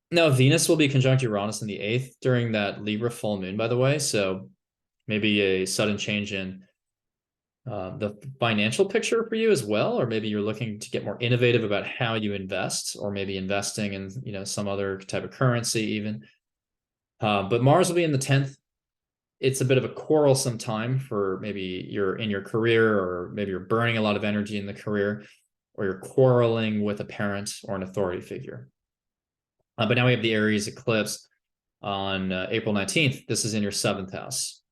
Now, Venus will be conjunct Uranus in the 8th during that Libra full moon, by the way. So maybe a sudden change in the financial picture for you as well, or maybe you're looking to get more innovative about how you invest, or maybe investing in some other type of currency even. But Mars will be in the 10th. It's a bit of a quarrelsome time for maybe you're in your career, or maybe you're burning a lot of energy in the career, or you're quarreling with a parent or an authority figure. But now we have the Aries eclipse on April 19th. This is in your 7th house.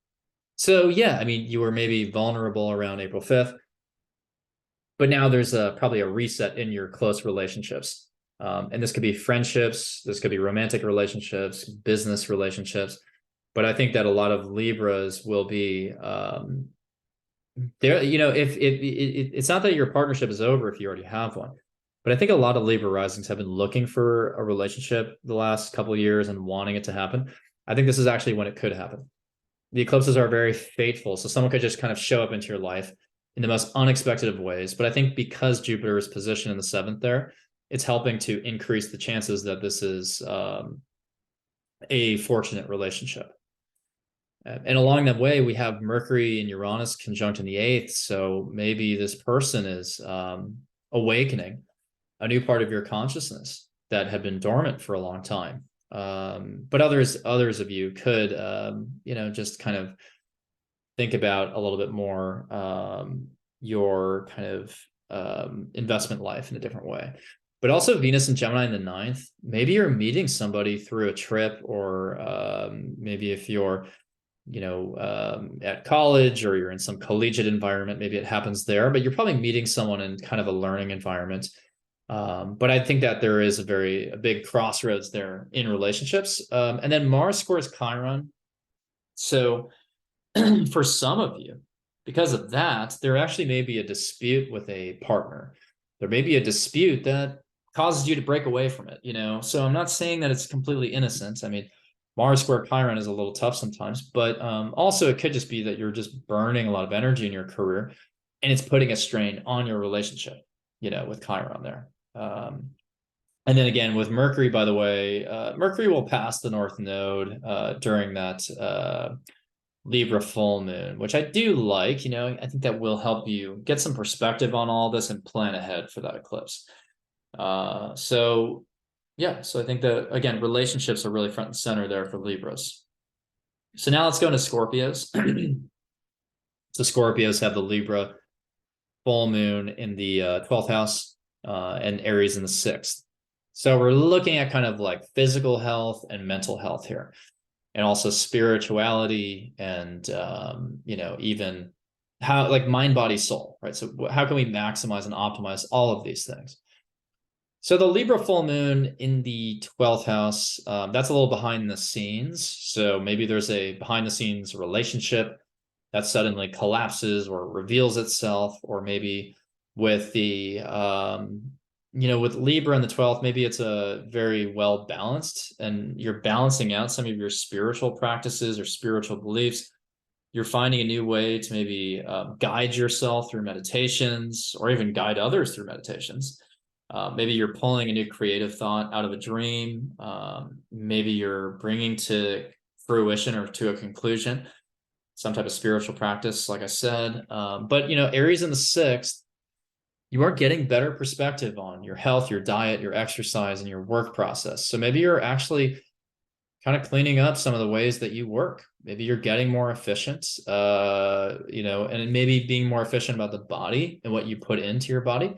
So yeah, I mean, you were maybe vulnerable around April 5th, but now there's probably a reset in your close relationships. And this could be friendships, this could be romantic relationships, business relationships. But I think that a lot of Libras will be there. If it's not that your partnership is over if you already have one, but I think a lot of Libra risings have been looking for a relationship the last couple of years and wanting it to happen. I think this is actually when it could happen. The eclipses are very fateful, so someone could just kind of show up into your life in the most unexpected of ways. But I think because Jupiter is positioned in the 7th there, it's helping to increase the chances that this is a fortunate relationship. And along that way, we have Mercury and Uranus conjunct in the 8th. So maybe this person is awakening a new part of your consciousness that had been dormant for a long time. But others of you could, just kind of think about a little bit more your kind of investment life in a different way. But also Venus and Gemini in the 9th. Maybe you're meeting somebody through a trip, or maybe if you're at college, or you're in some collegiate environment, maybe it happens there, but you're probably meeting someone in kind of a learning environment. But I think that there is a big crossroads there in relationships. And then Mars squares Chiron. So for some of you, because of that, there actually may be a dispute with a partner. There may be a dispute that causes you to break away from it, So I'm not saying that it's completely innocent. I mean, Mars square Chiron is a little tough sometimes, but also it could just be that you're just burning a lot of energy in your career, and it's putting a strain on your relationship, with Chiron there. And then again, with Mercury, by the way, Mercury will pass the North Node during that Libra full moon, which I do like. I think that will help you get some perspective on all this and plan ahead for that eclipse. So I think that, again, relationships are really front and center there for Libras. So now let's go into Scorpios. So Scorpios have the Libra full moon in the 12th house and Aries in the 6th. So we're looking at kind of like physical health and mental health here, and also spirituality, and even how, like, mind, body, soul, right? So how can we maximize and optimize all of these things? So the Libra full moon in the 12th house, that's a little behind the scenes. So maybe there's a behind the scenes relationship that suddenly collapses or reveals itself, or maybe with the, with Libra in the 12th, maybe it's a very well balanced, and you're balancing out some of your spiritual practices or spiritual beliefs. You're finding a new way to maybe guide yourself through meditations, or even guide others through meditations. Maybe you're pulling a new creative thought out of a dream. Maybe you're bringing to fruition or to a conclusion some type of spiritual practice, like I said. But, you know, Aries in the 6th, you are getting better perspective on your health, your diet, your exercise, and your work process. So maybe you're actually kind of cleaning up some of the ways that you work. Maybe you're getting more efficient, you know, and maybe being more efficient about the body and what you put into your body.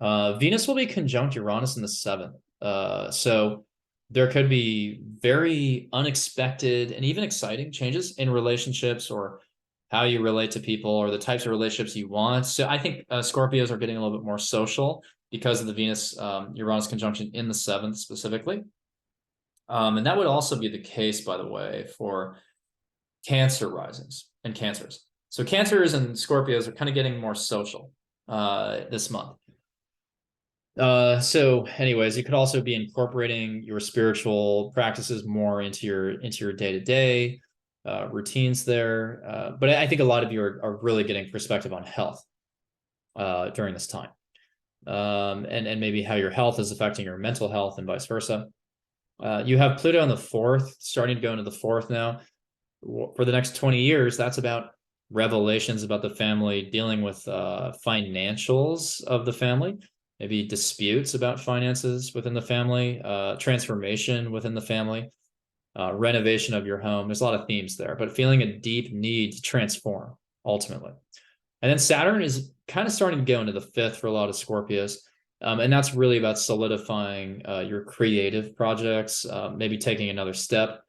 Venus will be conjunct Uranus in the 7th. So there could be very unexpected and even exciting changes in relationships or how you relate to people or the types of relationships you want. So I think Scorpios are getting a little bit more social because of the Venus Uranus conjunction in the 7th specifically. And that would also be the case, by the way, for Cancer risings and Cancers. So Cancers and Scorpios are kind of getting more social this month. So anyways, you could also be incorporating your spiritual practices more into your day-to-day routines there. But I think a lot of you are really getting perspective on health during this time. And maybe how your health is affecting your mental health and vice versa. You have Pluto on the 4th, starting to go into the 4th now. For the next 20 years, that's about revelations about the family, dealing with financials of the family, maybe disputes about finances within the family, transformation within the family, renovation of your home. There's a lot of themes there, but feeling a deep need to transform ultimately. And then Saturn is kind of starting to go into the 5th for a lot of Scorpios. And that's really about solidifying your creative projects, maybe taking another step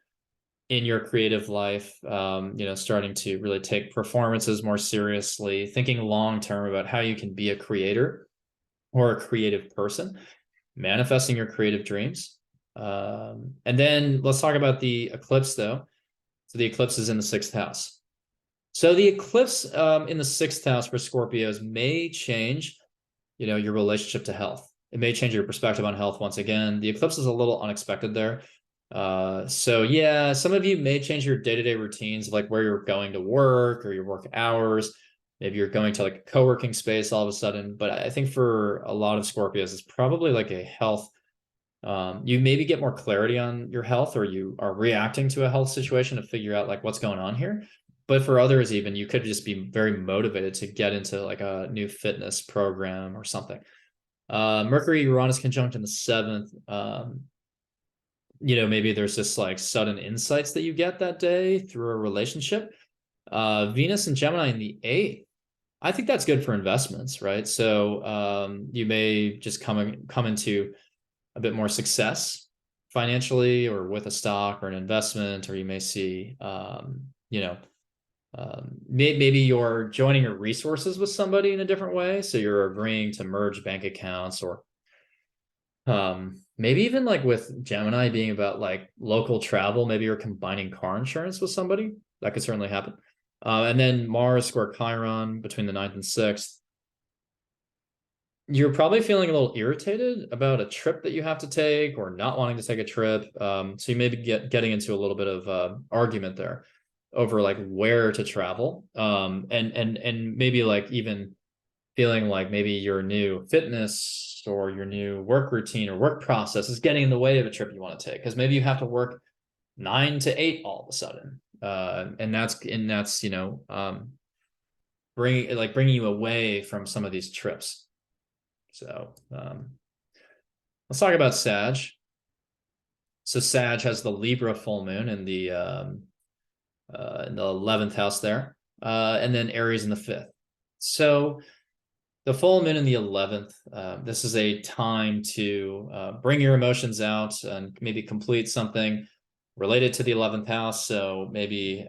in your creative life, you know, starting to really take performances more seriously, thinking long-term about how you can be a creator or a creative person, manifesting your creative dreams. And then let's talk about the eclipse though. So the eclipse is in the 6th house. So the eclipse in the 6th house for Scorpios may change, you know, your relationship to health. It may change your perspective on health once again. The eclipse is a little unexpected there. So yeah, some of you may change your day-to-day routines, like where you're going to work or your work hours. Maybe you're going to like a co-working space all of a sudden. But I think for a lot of Scorpios, it's probably like a health. You maybe get more clarity on your health, or you are reacting to a health situation to figure out like what's going on here. But for others, even you could just be very motivated to get into like a new fitness program or something. Mercury Uranus conjunct in the 7th. You know, maybe there's just like sudden insights that you get that day through a relationship. Venus and Gemini in the 8th. I think that's good for investments, right? So you may just come into a bit more success financially or with a stock or an investment, or you may see, you know, maybe you're joining your resources with somebody in a different way. So you're agreeing to merge bank accounts, or maybe even like with Gemini being about like local travel, maybe you're combining car insurance with somebody. That could certainly happen. And then Mars square Chiron between the 9th and 6th. You're probably feeling a little irritated about a trip that you have to take or not wanting to take a trip. So you may be getting into a little bit of argument there over like where to travel. And maybe like even feeling like maybe your new fitness or your new work routine or work process is getting in the way of a trip you want to take, because maybe you have to work 9 to 8 all of a sudden. And that's you know, bringing you away from some of these trips. So let's talk about Sag. So Sag has the Libra full moon in the 11th house there, and then Aries in the 5th. So the full moon in the 11th, this is a time to bring your emotions out and maybe complete something related to the 11th house. So maybe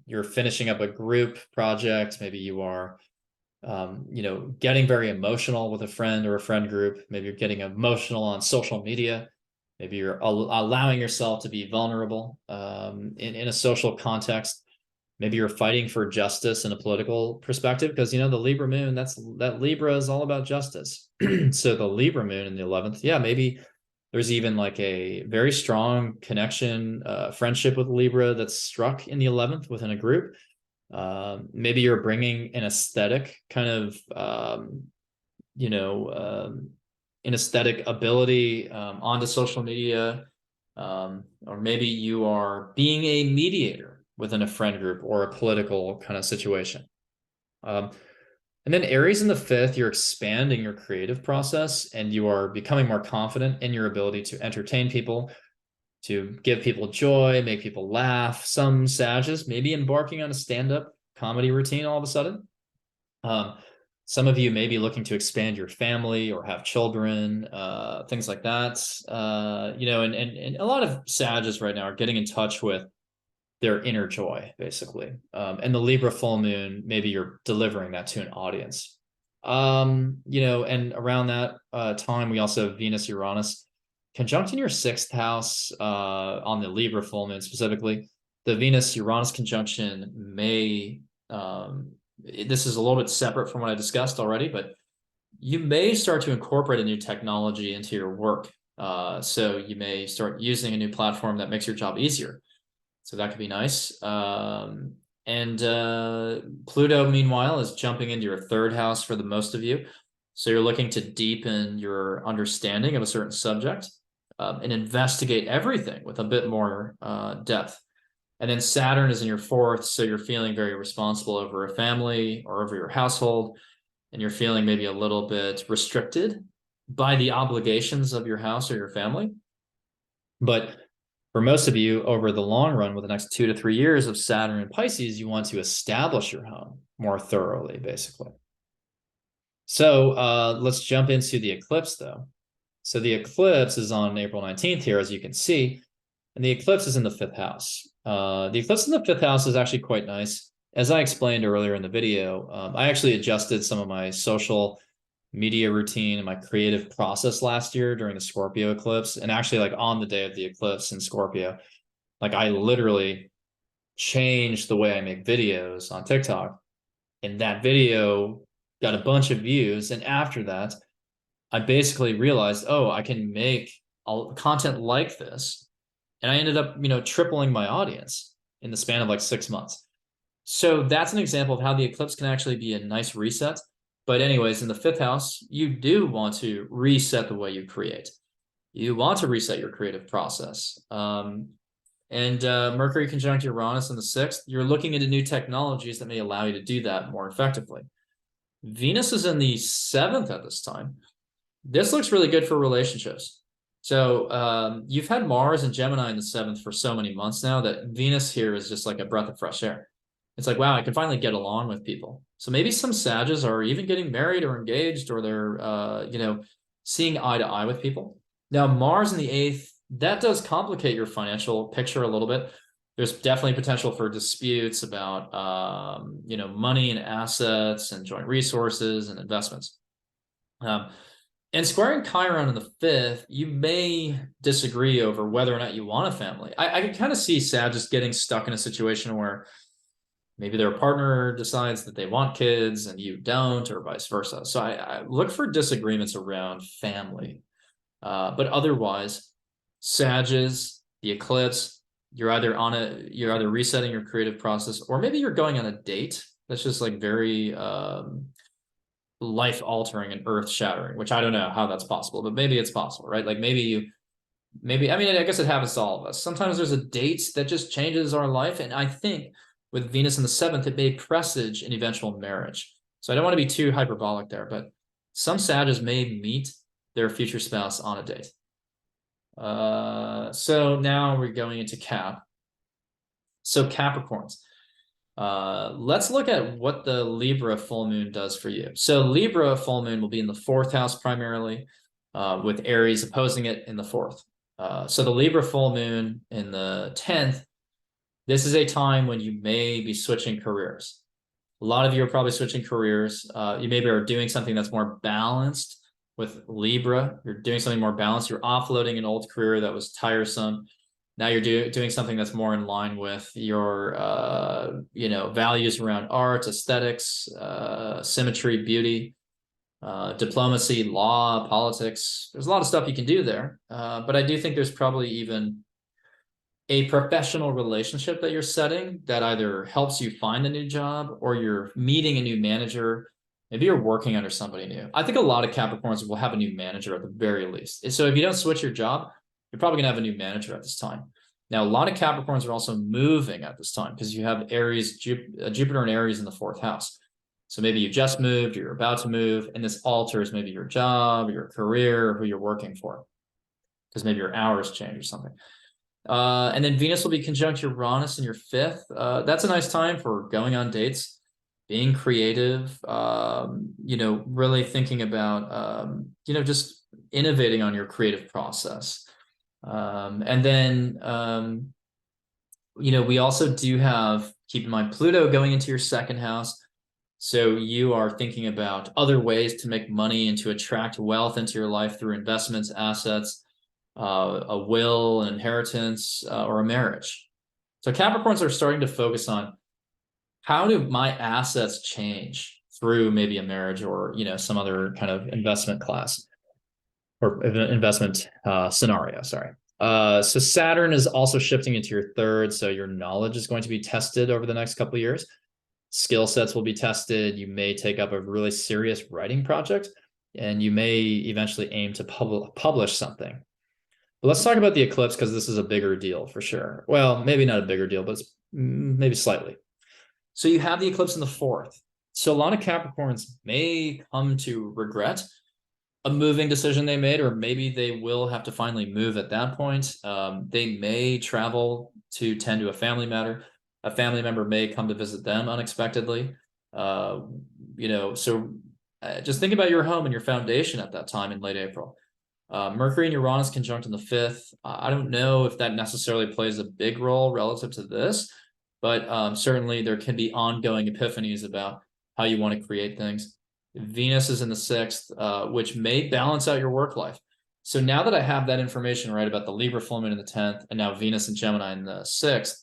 you're finishing up a group project. Maybe you are you know, getting very emotional with a friend or a friend group. Maybe you're getting emotional on social media. Maybe you're allowing yourself to be vulnerable in a social context. Maybe you're fighting for justice in a political perspective, because, you know, the Libra moon, that Libra is all about justice. So the Libra moon in the 11th, yeah, maybe there's even like a very strong connection, friendship with Libra that's struck in the 11th within a group. Maybe you're bringing an aesthetic kind of, you know, an aesthetic ability onto social media, or maybe you are being a mediator within a friend group or a political kind of situation. And then Aries in the fifth, you're expanding your creative process and you are becoming more confident in your ability to entertain people, to give people joy, make people laugh. Some Sages maybe embarking on a stand-up comedy routine all of a sudden. Some of you may be looking to expand your family or have children, things like that. And a lot of Sages right now are getting in touch with their inner joy, basically. And the Libra full moon, maybe you're delivering that to an audience. And around that time, we also have Venus, Uranus, conjunct in your sixth house on the Libra full moon specifically. The Venus-Uranus conjunction may, this is a little bit separate from what I discussed already, but you may start to incorporate a new technology into your work. So you may start using a new platform that makes your job easier. So that could be nice. And Pluto, meanwhile, is jumping into your third house for the most of you. So you're looking to deepen your understanding of a certain subject and investigate everything with a bit more depth. And then Saturn is in your fourth, so you're feeling very responsible over a family or over your household, and you're feeling maybe a little bit restricted by the obligations of your house or your family. But for most of you, over the long run, with the next 2 to 3 years of Saturn and Pisces, you want to establish your home more thoroughly, basically. So let's jump into the eclipse, though. So the eclipse is on April 19th here, as you can see, and the eclipse is in the fifth house. The eclipse in the fifth house is actually quite nice. As I explained earlier in the video, I actually adjusted some of my social media routine and my creative process last year during the Scorpio eclipse. And actually, like on the day of the eclipse in Scorpio, like I literally changed the way I make videos on TikTok. And that video got a bunch of views. And after that, I basically realized, oh, I can make content like this. And I ended up, tripling my audience in the span of like 6 months. So that's an example of how the eclipse can actually be a nice reset. But anyways, in the fifth house, you do want to reset the way you create. You want to reset your creative process. Mercury conjunct Uranus in the sixth, you're looking into new technologies that may allow you to do that more effectively. Venus is in the seventh at this time. This looks really good for relationships. So you've had Mars and Gemini in the seventh for so many months now that Venus here is just like a breath of fresh air. It's like, wow, I can finally get along with people. So maybe some Sages are even getting married or engaged, or they're, seeing eye to eye with people. Now, Mars in the eighth, that does complicate your financial picture a little bit. There's definitely potential for disputes about, money and assets and joint resources and investments. And squaring Chiron in the fifth, you may disagree over whether or not you want a family. I can kind of see Sagittarius getting stuck in a situation where maybe their partner decides that they want kids and you don't, or vice versa. So I look for disagreements around family. But otherwise, Sagittarius, the eclipse, you're either resetting your creative process, or maybe you're going on a date that's just like very life-altering and earth-shattering, which I don't know how that's possible, but maybe it's possible, right? Like maybe, I mean, I guess it happens to all of us. Sometimes there's a date that just changes our life. And I think with Venus in the seventh, it may presage an eventual marriage. So I don't want to be too hyperbolic there, but some Sagittarius may meet their future spouse on a date. So now we're going into Cap. So Capricorns. Let's look at what the Libra full moon does for you. So Libra full moon will be in the fourth house primarily, with Aries opposing it in the fourth. So the Libra full moon in the 10th, this is a time when you may be switching careers. A lot of you are probably switching careers. You maybe are doing something that's more balanced with Libra. You're doing something more balanced. You're offloading an old career that was tiresome. Now you're doing something that's more in line with your, values around art, aesthetics, symmetry, beauty, diplomacy, law, politics. There's a lot of stuff you can do there. But I do think there's probably even a professional relationship that you're setting that either helps you find a new job, or you're meeting a new manager. Maybe you're working under somebody new. I think a lot of Capricorns will have a new manager at the very least. So if you don't switch your job, you're probably gonna have a new manager at this time. Now, a lot of Capricorns are also moving at this time because you have Aries, Jupiter and Aries in the 4th house. So maybe you just moved, or you're about to move, and this alters maybe your job, your career, who you're working for, because maybe your hours change or something. And then Venus will be conjunct Uranus in your 5th. That's a nice time for going on dates, being creative, really thinking about, just innovating on your creative process. And then, we also do have, keep in mind, Pluto going into your 2nd house. So you are thinking about other ways to make money and to attract wealth into your life through investments, assets, a will, an inheritance, or a marriage. So Capricorns are starting to focus on, how do my assets change through maybe a marriage or, some other kind of investment class or investment scenario, sorry. So Saturn is also shifting into your 3rd. So your knowledge is going to be tested over the next couple of years. Skill sets will be tested. You may take up a really serious writing project, and you may eventually aim to publish something. But let's talk about the eclipse, because this is a bigger deal for sure. Well, maybe not a bigger deal, but it's maybe slightly. So you have the eclipse in the 4th. So a lot of Capricorns may come to regret a moving decision they made, or maybe they will have to finally move at that point. They may travel to tend to a family matter. A family member may come to visit them unexpectedly. Just think about your home and your foundation at that time in late April. Mercury and Uranus conjunct in the 5th. I don't know if that necessarily plays a big role relative to this, but certainly there can be ongoing epiphanies about how you want to create things. Venus is in the 6th, which may balance out your work life. So now that I have that information right about the Libra full moon in the 10th, and now Venus and Gemini in the 6th,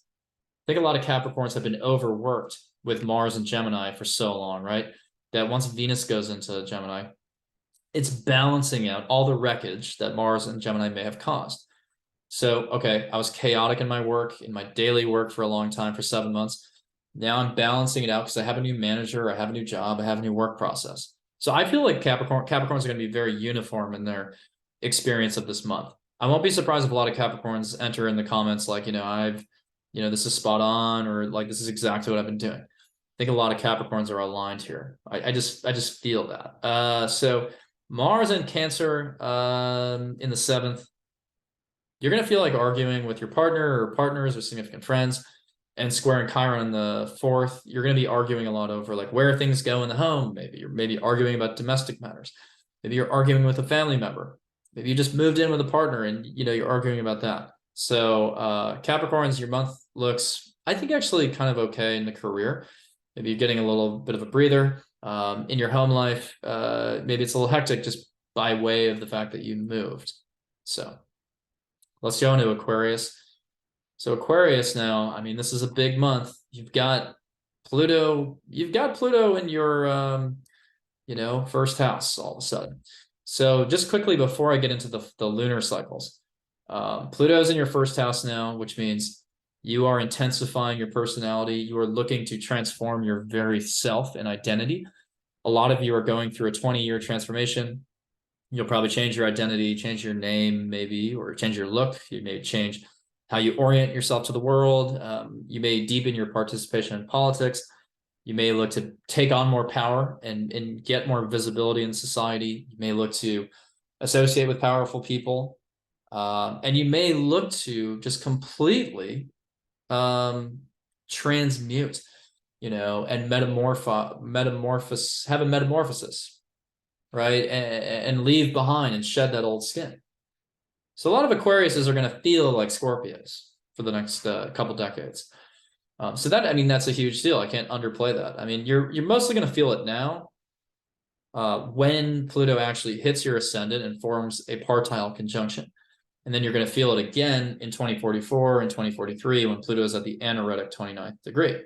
I think a lot of Capricorns have been overworked with Mars and Gemini for so long, right? That once Venus goes into Gemini, it's balancing out all the wreckage that Mars and Gemini may have caused. So, okay, I was chaotic in my work, in my daily work for a long time, for 7 months. Now I'm balancing it out because I have a new manager, I have a new job, I have a new work process. So I feel like Capricorns are going to be very uniform in their experience of this month. I won't be surprised if a lot of Capricorns enter in the comments like, this is spot on, or like, this is exactly what I've been doing. I think a lot of Capricorns are aligned here. I just feel that. So Mars and Cancer in the 7th, you're going to feel like arguing with your partner or partners or significant friends. And squaring Chiron in the 4th, you're going to be arguing a lot over like where things go in the home. Maybe you're arguing about domestic matters. Maybe you're arguing with a family member. Maybe you just moved in with a partner and you're arguing about that. So Capricorns, your month looks, I think, actually kind of okay in the career. Maybe you're getting a little bit of a breather. In your home life, maybe it's a little hectic just by way of the fact that you moved. So let's go into Aquarius. So Aquarius now, I mean, this is a big month. You've got Pluto in your, 1st house all of a sudden. So just quickly before I get into the lunar cycles, Pluto's in your 1st house now, which means you are intensifying your personality. You are looking to transform your very self and identity. A lot of you are going through a 20-year transformation. You'll probably change your identity, change your name maybe, or change your look. You may change how you orient yourself to the world. You may deepen your participation in politics. You may look to take on more power and get more visibility in society. You may look to associate with powerful people. And you may look to just completely transmute, and have a metamorphosis, right? And leave behind and shed that old skin. So a lot of Aquariuses are going to feel like Scorpios for the next couple decades. So that's a huge deal. I can't underplay that. I mean, you're mostly going to feel it now when Pluto actually hits your ascendant and forms a partile conjunction. And then you're going to feel it again in 2044 and 2043 when Pluto is at the anaretic 29th degree.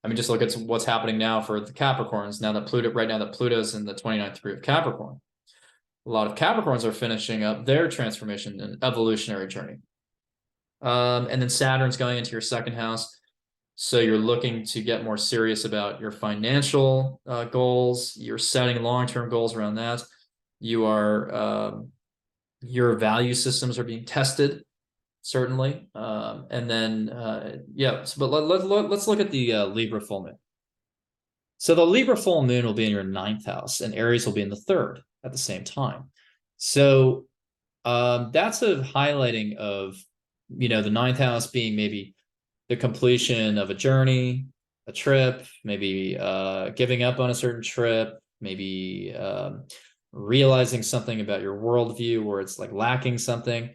I mean, just look at what's happening now for the Capricorns. Right now that Pluto's in the 29th degree of Capricorn. A lot of Capricorns are finishing up their transformation and evolutionary journey. And then Saturn's going into your 2nd house. So you're looking to get more serious about your financial goals. You're setting long-term goals around that. You are, your value systems are being tested. certainly. And then, yeah, so, but let's look at the Libra full moon. So the Libra full moon will be in your ninth house, and Aries will be in the third at the same time. So that's a highlighting of, the ninth house being maybe the completion of a journey, a trip, maybe giving up on a certain trip, maybe realizing something about your worldview where it's like lacking something.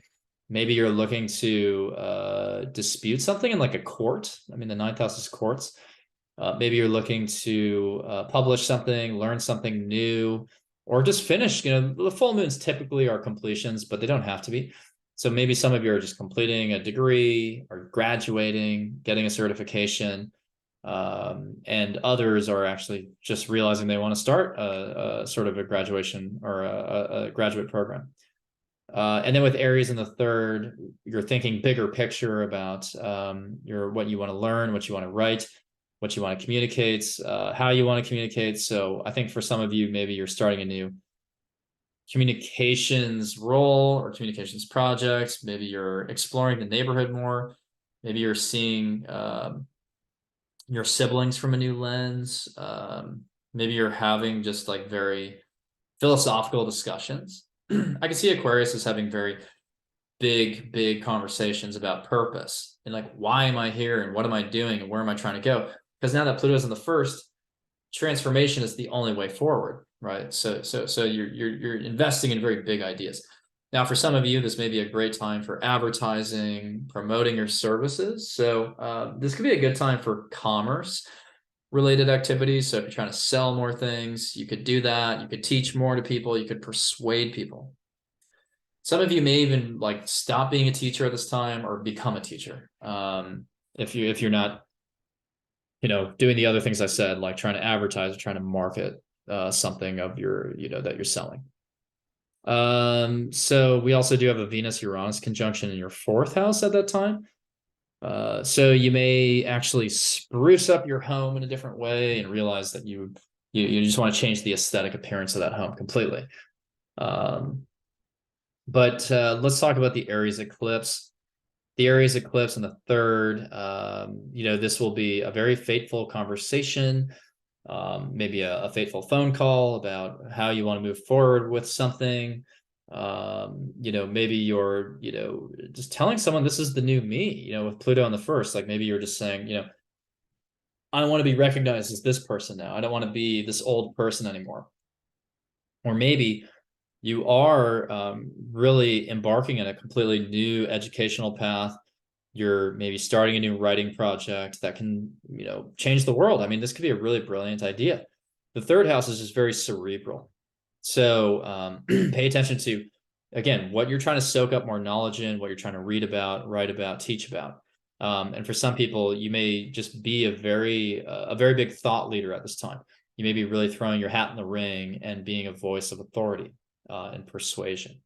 Maybe you're looking to dispute something in like a court. I mean, the ninth house is courts. Maybe you're looking to publish something, learn something new, or just finish. The full moons typically are completions, but they don't have to be. So maybe some of you are just completing a degree or graduating, getting a certification, and others are actually just realizing they want to start a sort of a graduation or a graduate program. And then with Aries in the third, you're thinking bigger picture about what you want to learn, what you want to write, what you want to communicate, how you want to communicate. So I think for some of you, maybe you're starting a new communications role or communications project. Maybe you're exploring the neighborhood more. Maybe you're seeing your siblings from a new lens. Maybe you're having just like very philosophical discussions. I can see Aquarius as having very big conversations about purpose and like, why am I here and what am I doing and where am I trying to go? Because now that Pluto's in the first, transformation is the only way forward, right? So you're investing in very big ideas. Now, for some of you, this may be a great time for advertising, promoting your services. So this could be a good time for commerce related activities. So if you're trying to sell more things, you could do that. You could teach more to people. You could persuade people. Some of you may even like stop being a teacher at this time or become a teacher. If you're not, doing the other things I said, like trying to advertise or trying to market something of your, that you're selling. So we also do have a Venus-Uranus conjunction in your fourth house at that time. So you may actually spruce up your home in a different way and realize that you just want to change the aesthetic appearance of that home completely. But let's talk about the Aries eclipse. The Aries eclipse in the third, this will be a very fateful conversation, maybe a fateful phone call about how you want to move forward with something. Maybe you're, just telling someone this is the new me, with Pluto in the first, like maybe you're just saying, I don't want to be recognized as this person now. I don't want to be this old person anymore. Or maybe you are really embarking in a completely new educational path. You're maybe starting a new writing project that can, change the world. I mean, this could be a really brilliant idea. The third house is just very cerebral. So pay attention to, again, what you're trying to soak up more knowledge in, what you're trying to read about, write about, teach about. And for some people, you may just be a very big thought leader at this time. You may be really throwing your hat in the ring and being a voice of authority and persuasion.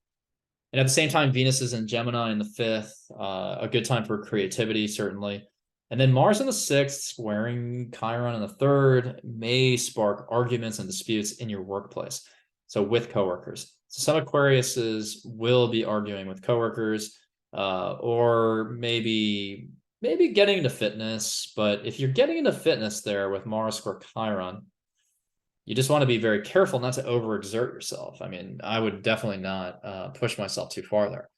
And at the same time, Venus is in Gemini in the fifth, a good time for creativity, certainly. And then Mars in the sixth, squaring Chiron in the third, may spark arguments and disputes in your workplace. So with coworkers. So some Aquariuses will be arguing with coworkers, or maybe getting into fitness. But if you're getting into fitness there with Mars square Chiron, you just want to be very careful not to overexert yourself. I mean, I would definitely not push myself too far there.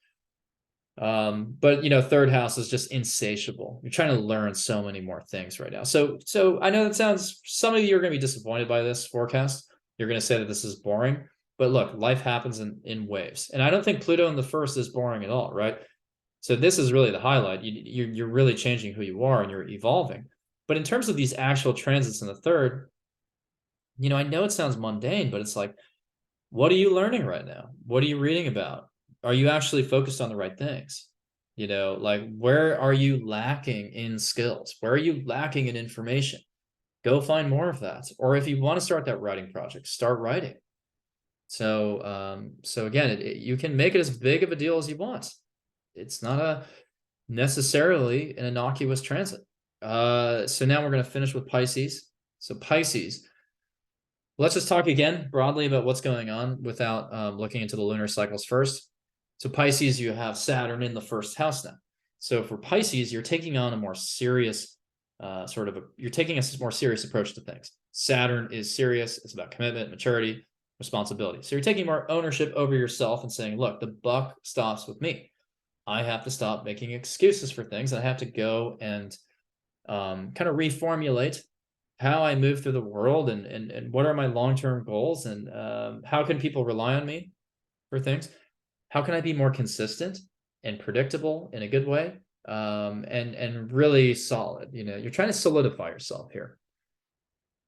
But third house is just insatiable. You're trying to learn so many more things right now. So I know that some of you are going to be disappointed by this forecast. You're going to say that this is boring, but look, life happens in waves. And I don't think Pluto in the first is boring at all, right? So this is really the highlight. You're really changing who you are and you're evolving. But in terms of these actual transits in the third, I know it sounds mundane, but it's like, what are you learning right now? What are you reading about? Are you actually focused on the right things? Like, where are you lacking in skills? Where are you lacking in information? Go find more of that. Or if you want to start that writing project, start writing. So again, you can make it as big of a deal as you want. It's not necessarily an innocuous transit. So now we're going to finish with Pisces. So Pisces, let's just talk again broadly about what's going on without looking into the lunar cycles first. So Pisces, you have Saturn in the first house now. So for Pisces, you're taking on a more serious you're taking a more serious approach to things. Saturn is serious. It's about commitment, maturity, responsibility. So you're taking more ownership over yourself and saying, look, the buck stops with me. I have to stop making excuses for things. I have to go and kind of reformulate how I move through the world, and what are my long-term goals, and how can people rely on me for things? How can I be more consistent and predictable in a good way, and really solid? You're trying to solidify yourself here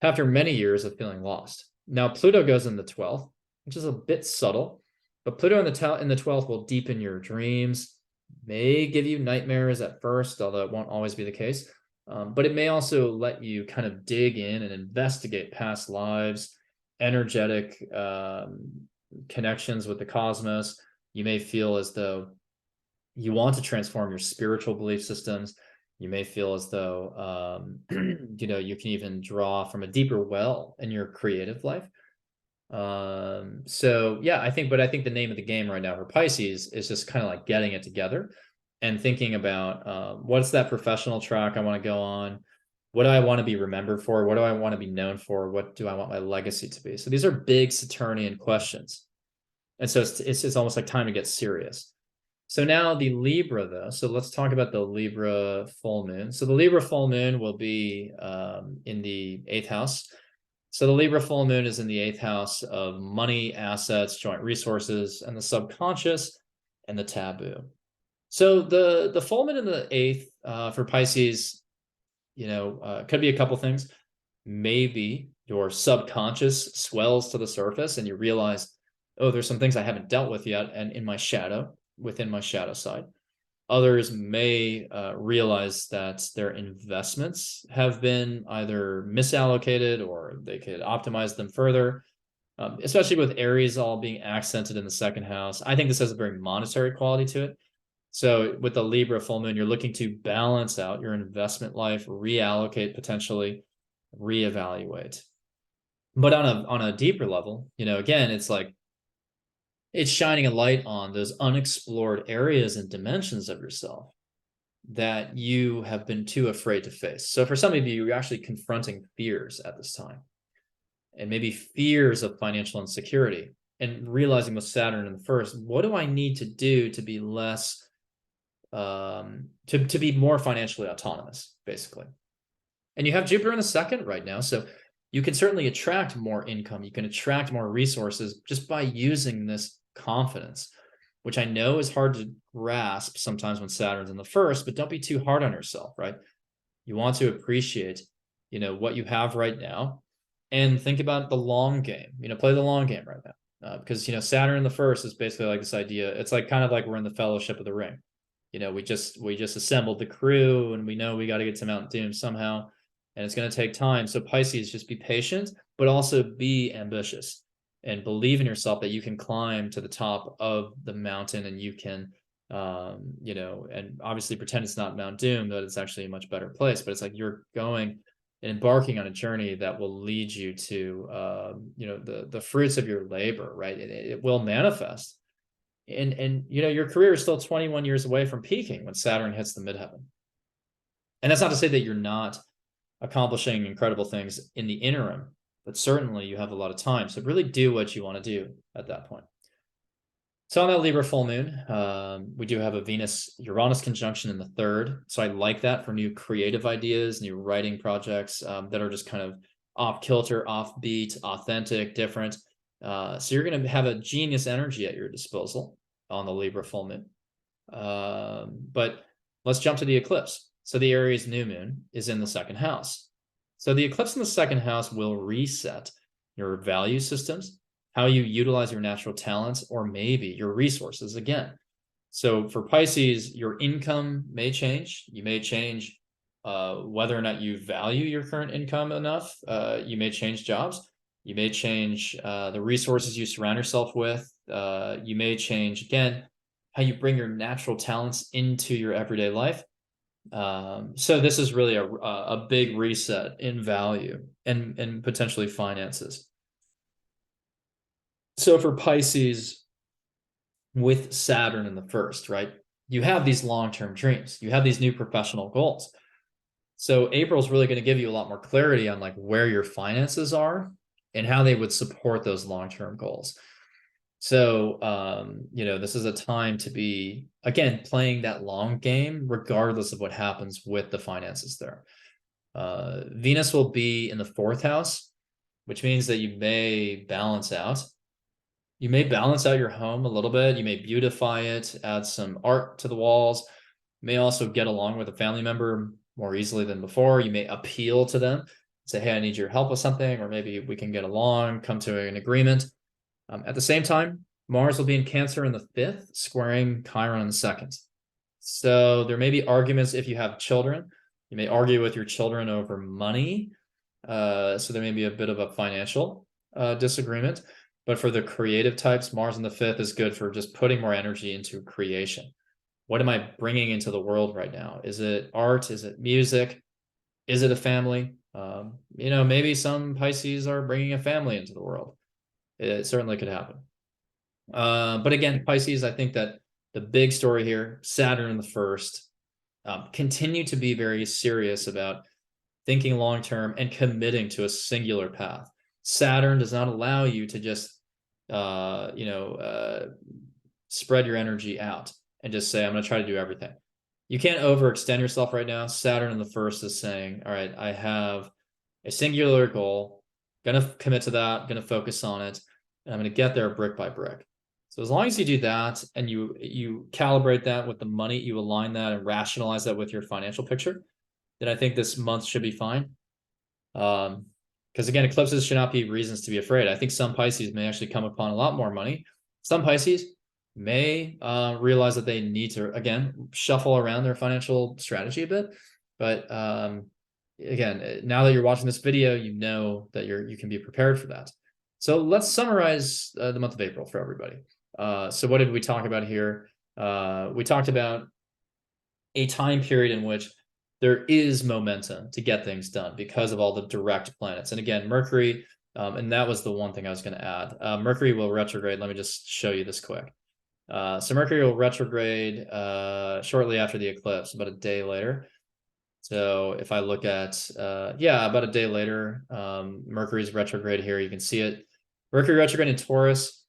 after many years of feeling lost. Now, Pluto goes in the 12th, which is a bit subtle, but Pluto in the 12th will deepen your dreams, may give you nightmares at first, although it won't always be the case. But it may also let you kind of dig in and investigate past lives, energetic connections with the cosmos. You may feel as though you want to transform your spiritual belief systems. You may feel as though, you can even draw from a deeper well in your creative life. So yeah, I think the name of the game right now for Pisces is just kind of like getting it together and thinking about what's that professional track I want to go on? What do I want to be remembered for? What do I want to be known for? What do I want my legacy to be? So these are big Saturnian questions. And so it's almost like time to get serious. So now the Libra, though. So let's talk about the Libra full moon. So the Libra full moon will be in the 8th house. So the Libra full moon is in the 8th house of money, assets, joint resources, and the subconscious and the taboo. So the full moon in the 8th for Pisces, could be a couple things. Maybe your subconscious swells to the surface and you realize, oh, there's some things I haven't dealt with yet, and within my shadow side. Others may realize that their investments have been either misallocated or they could optimize them further, especially with Aries all being accented in the 2nd house. I think this has a very monetary quality to it. So with the Libra full moon, you're looking to balance out your investment life, reallocate, potentially reevaluate. But on a deeper level, again, it's like it's shining a light on those unexplored areas and dimensions of yourself that you have been too afraid to face. So for some of you, you're actually confronting fears at this time, and maybe fears of financial insecurity, and realizing with Saturn in the 1st, what do I need to do to be less to be more financially autonomous, basically. And you have Jupiter in the 2nd right now, so you can certainly attract more income. You can attract more resources just by using this confidence, which I know is hard to grasp sometimes when Saturn's in the 1st, but don't be too hard on yourself, right? You want to appreciate, what you have right now, and think about the long game. Play the long game right now, because Saturn in the 1st is basically like this idea. It's like kind of like we're in the Fellowship of the Ring. We just assembled the crew, and we know we got to get to Mount Doom somehow, and it's going to take time. So Pisces, just be patient, but also be ambitious and believe in yourself that you can climb to the top of the mountain, and you can, and obviously pretend it's not Mount Doom, that it's actually a much better place. But it's like you're going and embarking on a journey that will lead you to, the fruits of your labor, right? It will manifest. And your career is still 21 years away from peaking when Saturn hits the midheaven. And that's not to say that you're not accomplishing incredible things in the interim, but certainly you have a lot of time. So really do what you want to do at that point. So on that Libra full moon, we do have a Venus-Uranus conjunction in the 3rd. So I like that for new creative ideas, new writing projects that are just kind of off kilter, offbeat, authentic, different. So you're going to have a genius energy at your disposal on the Libra full moon. But let's jump to the eclipse. So the Aries new moon is in the 2nd house. So the eclipse in the 2nd house will reset your value systems, how you utilize your natural talents, or maybe your resources again. So for Pisces, your income may change. You may change whether or not you value your current income enough. You may change jobs. You may change the resources you surround yourself with. You may change, again, how you bring your natural talents into your everyday life. So this is really a big reset in value and potentially finances. So for Pisces, with Saturn in the 1st, right? you have these long-term dreams, you have these new professional goals. So April's really going to give you a lot more clarity on like where your finances are and how they would support those long-term goals. So, this is a time to be, again, playing that long game, regardless of what happens with the finances there. Venus will be in the 4th house, which means that you may balance out. You may balance out your home a little bit. You may beautify it, add some art to the walls. You may also get along with a family member more easily than before. You may appeal to them, say, hey, I need your help with something, or maybe we can get along, come to an agreement. At the same time, Mars will be in Cancer in the 5th, squaring Chiron in the 2nd. So there may be arguments if you have children. You may argue with your children over money. So there may be a bit of a financial disagreement. But for the creative types, Mars in the 5th is good for just putting more energy into creation. What am I bringing into the world right now? Is it art? Is it music? Is it a family? Maybe some Pisces are bringing a family into the world. It certainly could happen. But again, Pisces, I think that the big story here, Saturn in the 1st, continue to be very serious about thinking long-term and committing to a singular path. Saturn does not allow you to just, spread your energy out and just say, I'm going to try to do everything. You can't overextend yourself right now. Saturn in the 1st is saying, all right, I have a singular goal, going to commit to that, going to focus on it, and I'm going to get there brick by brick. So as long as you do that and you calibrate that with the money, you align that and rationalize that with your financial picture, then I think this month should be fine. Because again, eclipses should not be reasons to be afraid. I think some Pisces may actually come upon a lot more money. Some Pisces may realize that they need to, again, shuffle around their financial strategy a bit. But again, now that you're watching this video, you know that you can be prepared for that. So let's summarize the month of April for everybody. So what did we talk about here? We talked about a time period in which there is momentum to get things done because of all the direct planets. And again, Mercury, and that was the one thing I was going to add. Mercury will retrograde. Let me just show you this quick. So Mercury will retrograde shortly after the eclipse, about a day later. So if I look at, about a day later, Mercury's retrograde here, you can see it. Mercury retrograde in Taurus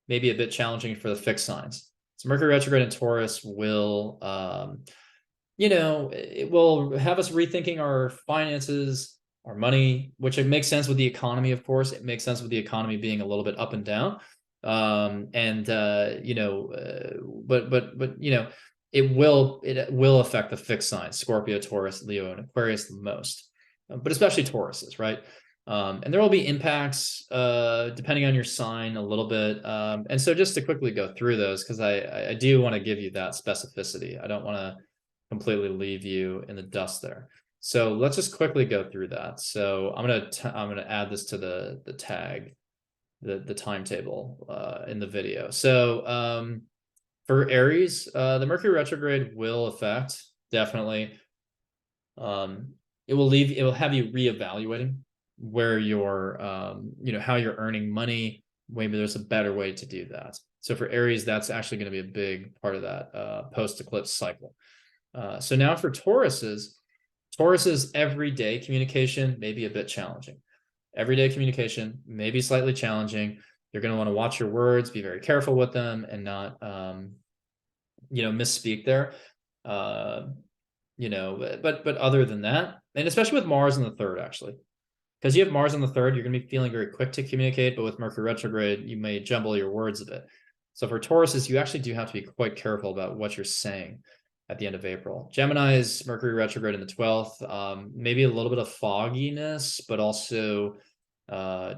may be a bit challenging for the fixed signs. So Mercury retrograde in Taurus will, it will have us rethinking our finances, our money, which it makes sense with the economy, of course. It makes sense with the economy being a little bit up and down. It will affect the fixed signs, Scorpio, Taurus, Leo, and Aquarius the most, but especially Tauruses, right? And there will be impacts depending on your sign a little bit. And so just to quickly go through those, because I do want to give you that specificity. I don't want to completely leave you in the dust there. So let's just quickly go through that. So I'm gonna add this to the tag, the timetable in the video. So for Aries, the Mercury retrograde will affect, definitely. It will have you reevaluating where you're, how you're earning money. Maybe there's a better way to do that. So for Aries, that's actually going to be a big part of that post-eclipse cycle. So now for Tauruses everyday communication may be a bit challenging. Everyday communication may be slightly challenging. You're going to want to watch your words, be very careful with them, and not, misspeak there. But other than that, and especially with Mars in the 3rd, actually, because you have Mars in the 3rd, you're going to be feeling very quick to communicate, but with Mercury retrograde, you may jumble your words a bit. So for Tauruses, you actually do have to be quite careful about what you're saying at the end of April. Gemini's Mercury retrograde in the 12th, maybe a little bit of fogginess, but also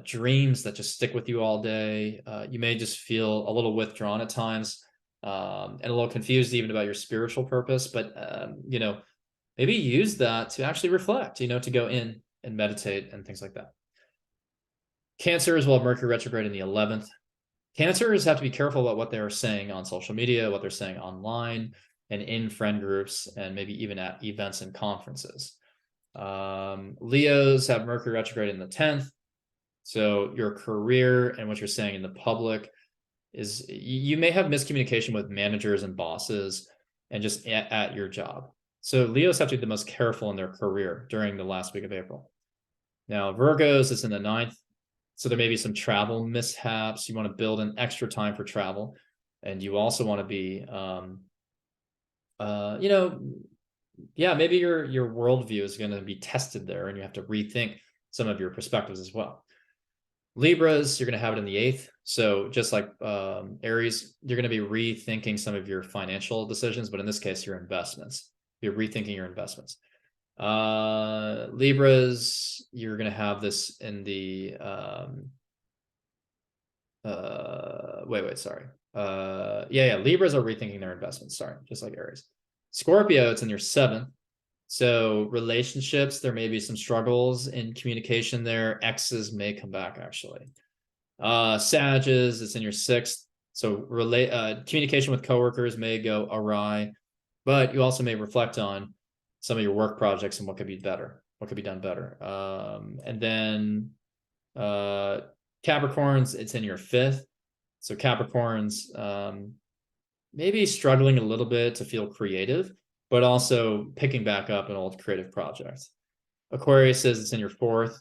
dreams that just stick with you all day. You may just feel a little withdrawn at times, and a little confused even about your spiritual purpose, but maybe use that to actually reflect, to go in and meditate and things like that. Cancer as well, Mercury retrograde in the 11th. Cancers have to be careful about what they're saying on social media, what they're saying online and in friend groups, and maybe even at events and conferences. Leos have Mercury retrograde in the 10th. So your career and what you're saying in the public is, you may have miscommunication with managers and bosses. and just at your job. So Leos have to be the most careful in their career during the last week of April. Now, Virgos is in the 9th. So there may be some travel mishaps. You want to build in extra time for travel. And you also want to be, maybe your worldview is going to be tested there, and you have to rethink some of your perspectives as well. Libras, you're going to have it in the 8th. So just like Aries, you're going to be rethinking some of your financial decisions, but in this case, your investments. You're rethinking your investments. Libras, you're going to have this in the Libras are rethinking their investments. Sorry, just like Aries. Scorpio, it's in your 7th. So relationships, there may be some struggles in communication there. Exes may come back, actually. Sages, it's in your 6th. So communication with coworkers may go awry, but you also may reflect on some of your work projects and what could be better, what could be done better. And then Capricorns, it's in your 5th. So Capricorns maybe struggling a little bit to feel creative, but also picking back up an old creative project. Aquarius says it's in your 4th.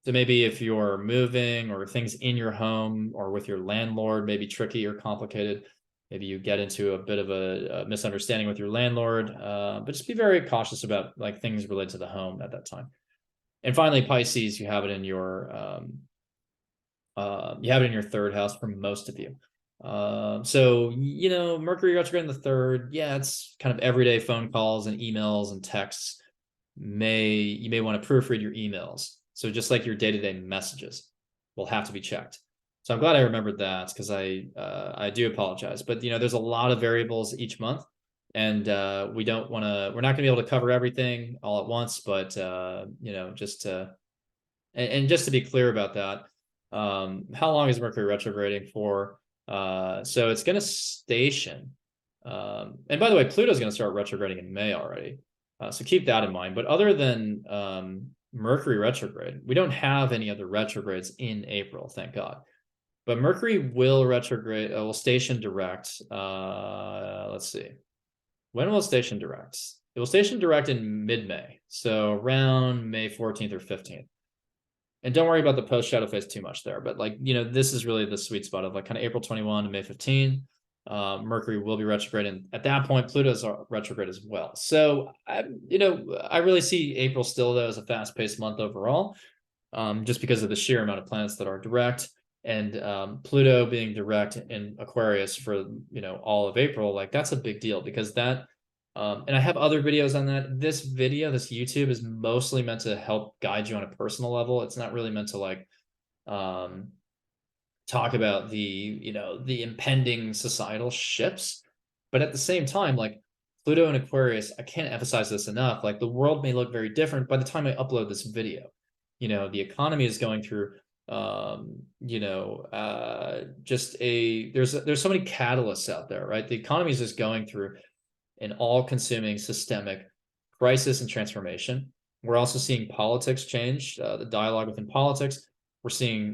So maybe if you're moving or things in your home or with your landlord may be tricky or complicated. Maybe you get into a bit of a misunderstanding with your landlord, but just be very cautious about like things related to the home at that time. And finally, Pisces, you have it in your 3rd house for most of you. So, Mercury retrograde in the 3rd, it's kind of everyday phone calls and emails and texts. You may want to proofread your emails. So just like your day-to-day messages will have to be checked. So I'm glad I remembered that, because I do apologize, but there's a lot of variables each month, and we're not going to be able to cover everything all at once, but just to be clear about that, how long is Mercury retrograding for? So it's going to station. And by the way, Pluto's going to start retrograding in May already. So keep that in mind. But other than Mercury retrograde, we don't have any other retrogrades in April, thank God. But Mercury will retrograde, will station direct. Let's see. When will it station direct? It will station direct in mid-May. So around May 14th or 15th. And don't worry about the post-shadow phase too much there. But this is really the sweet spot of kind of April 21 to May 15. Mercury will be retrograde. And at that point, Pluto's retrograde as well. So, I really see April still, though, as a fast-paced month overall, just because of the sheer amount of planets that are direct. And Pluto being direct in Aquarius for all of April, that's a big deal, because that and I have other videos on that. This YouTube is mostly meant to help guide you on a personal level. It's not really meant to talk about the impending societal shifts. But at the same time, Pluto and Aquarius, I can't emphasize this enough. The world may look very different by the time I upload this video. The economy is going through there's so many catalysts out there, right? The economy is just going through an all-consuming systemic crisis and transformation. We're also seeing politics change, the dialogue within politics. We're seeing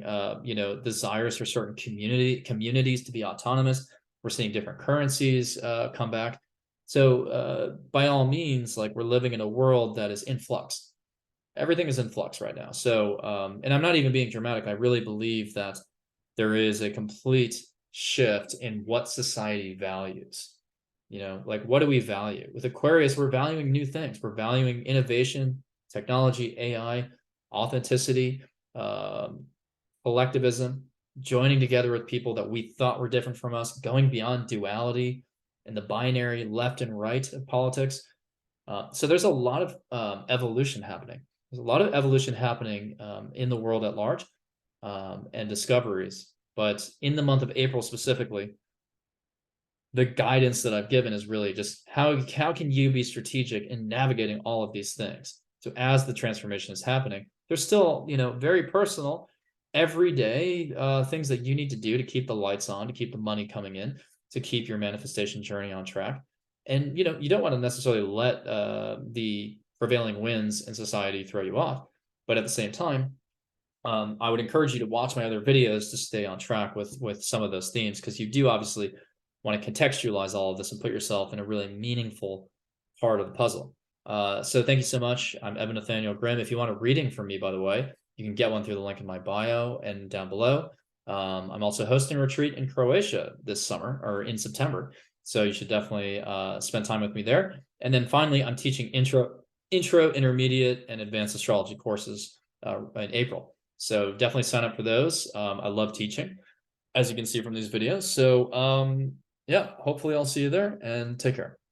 desires for certain communities to be autonomous. We're seeing different currencies come back. So by all means, we're living in a world that is in flux. Everything is in flux right now. So, and I'm not even being dramatic. I really believe that there is a complete shift in what society values. What do we value? With Aquarius, we're valuing new things. We're valuing innovation, technology, AI, authenticity, collectivism, joining together with people that we thought were different from us, going beyond duality and the binary left and right of politics. So there's a lot of evolution happening. There's a lot of evolution happening in the world at large, and discoveries. But in the month of April specifically, the guidance that I've given is really just how can you be strategic in navigating all of these things? So as the transformation is happening, there's still, very personal, everyday things that you need to do to keep the lights on, to keep the money coming in, to keep your manifestation journey on track. And, you don't want to necessarily let the prevailing winds in society throw you off. But at the same time, I would encourage you to watch my other videos to stay on track with some of those themes, because you do obviously want to contextualize all of this and put yourself in a really meaningful part of the puzzle. So thank you so much. I'm Evan Nathaniel Grimm. If you want a reading from me, by the way, you can get one through the link in my bio and down below. I'm also hosting a retreat in Croatia this summer, or in September. So you should definitely spend time with me there. And then finally, I'm teaching intro, intermediate, and advanced astrology courses in April. So definitely sign up for those. I love teaching, as you can see from these videos. So yeah, hopefully I'll see you there, and take care.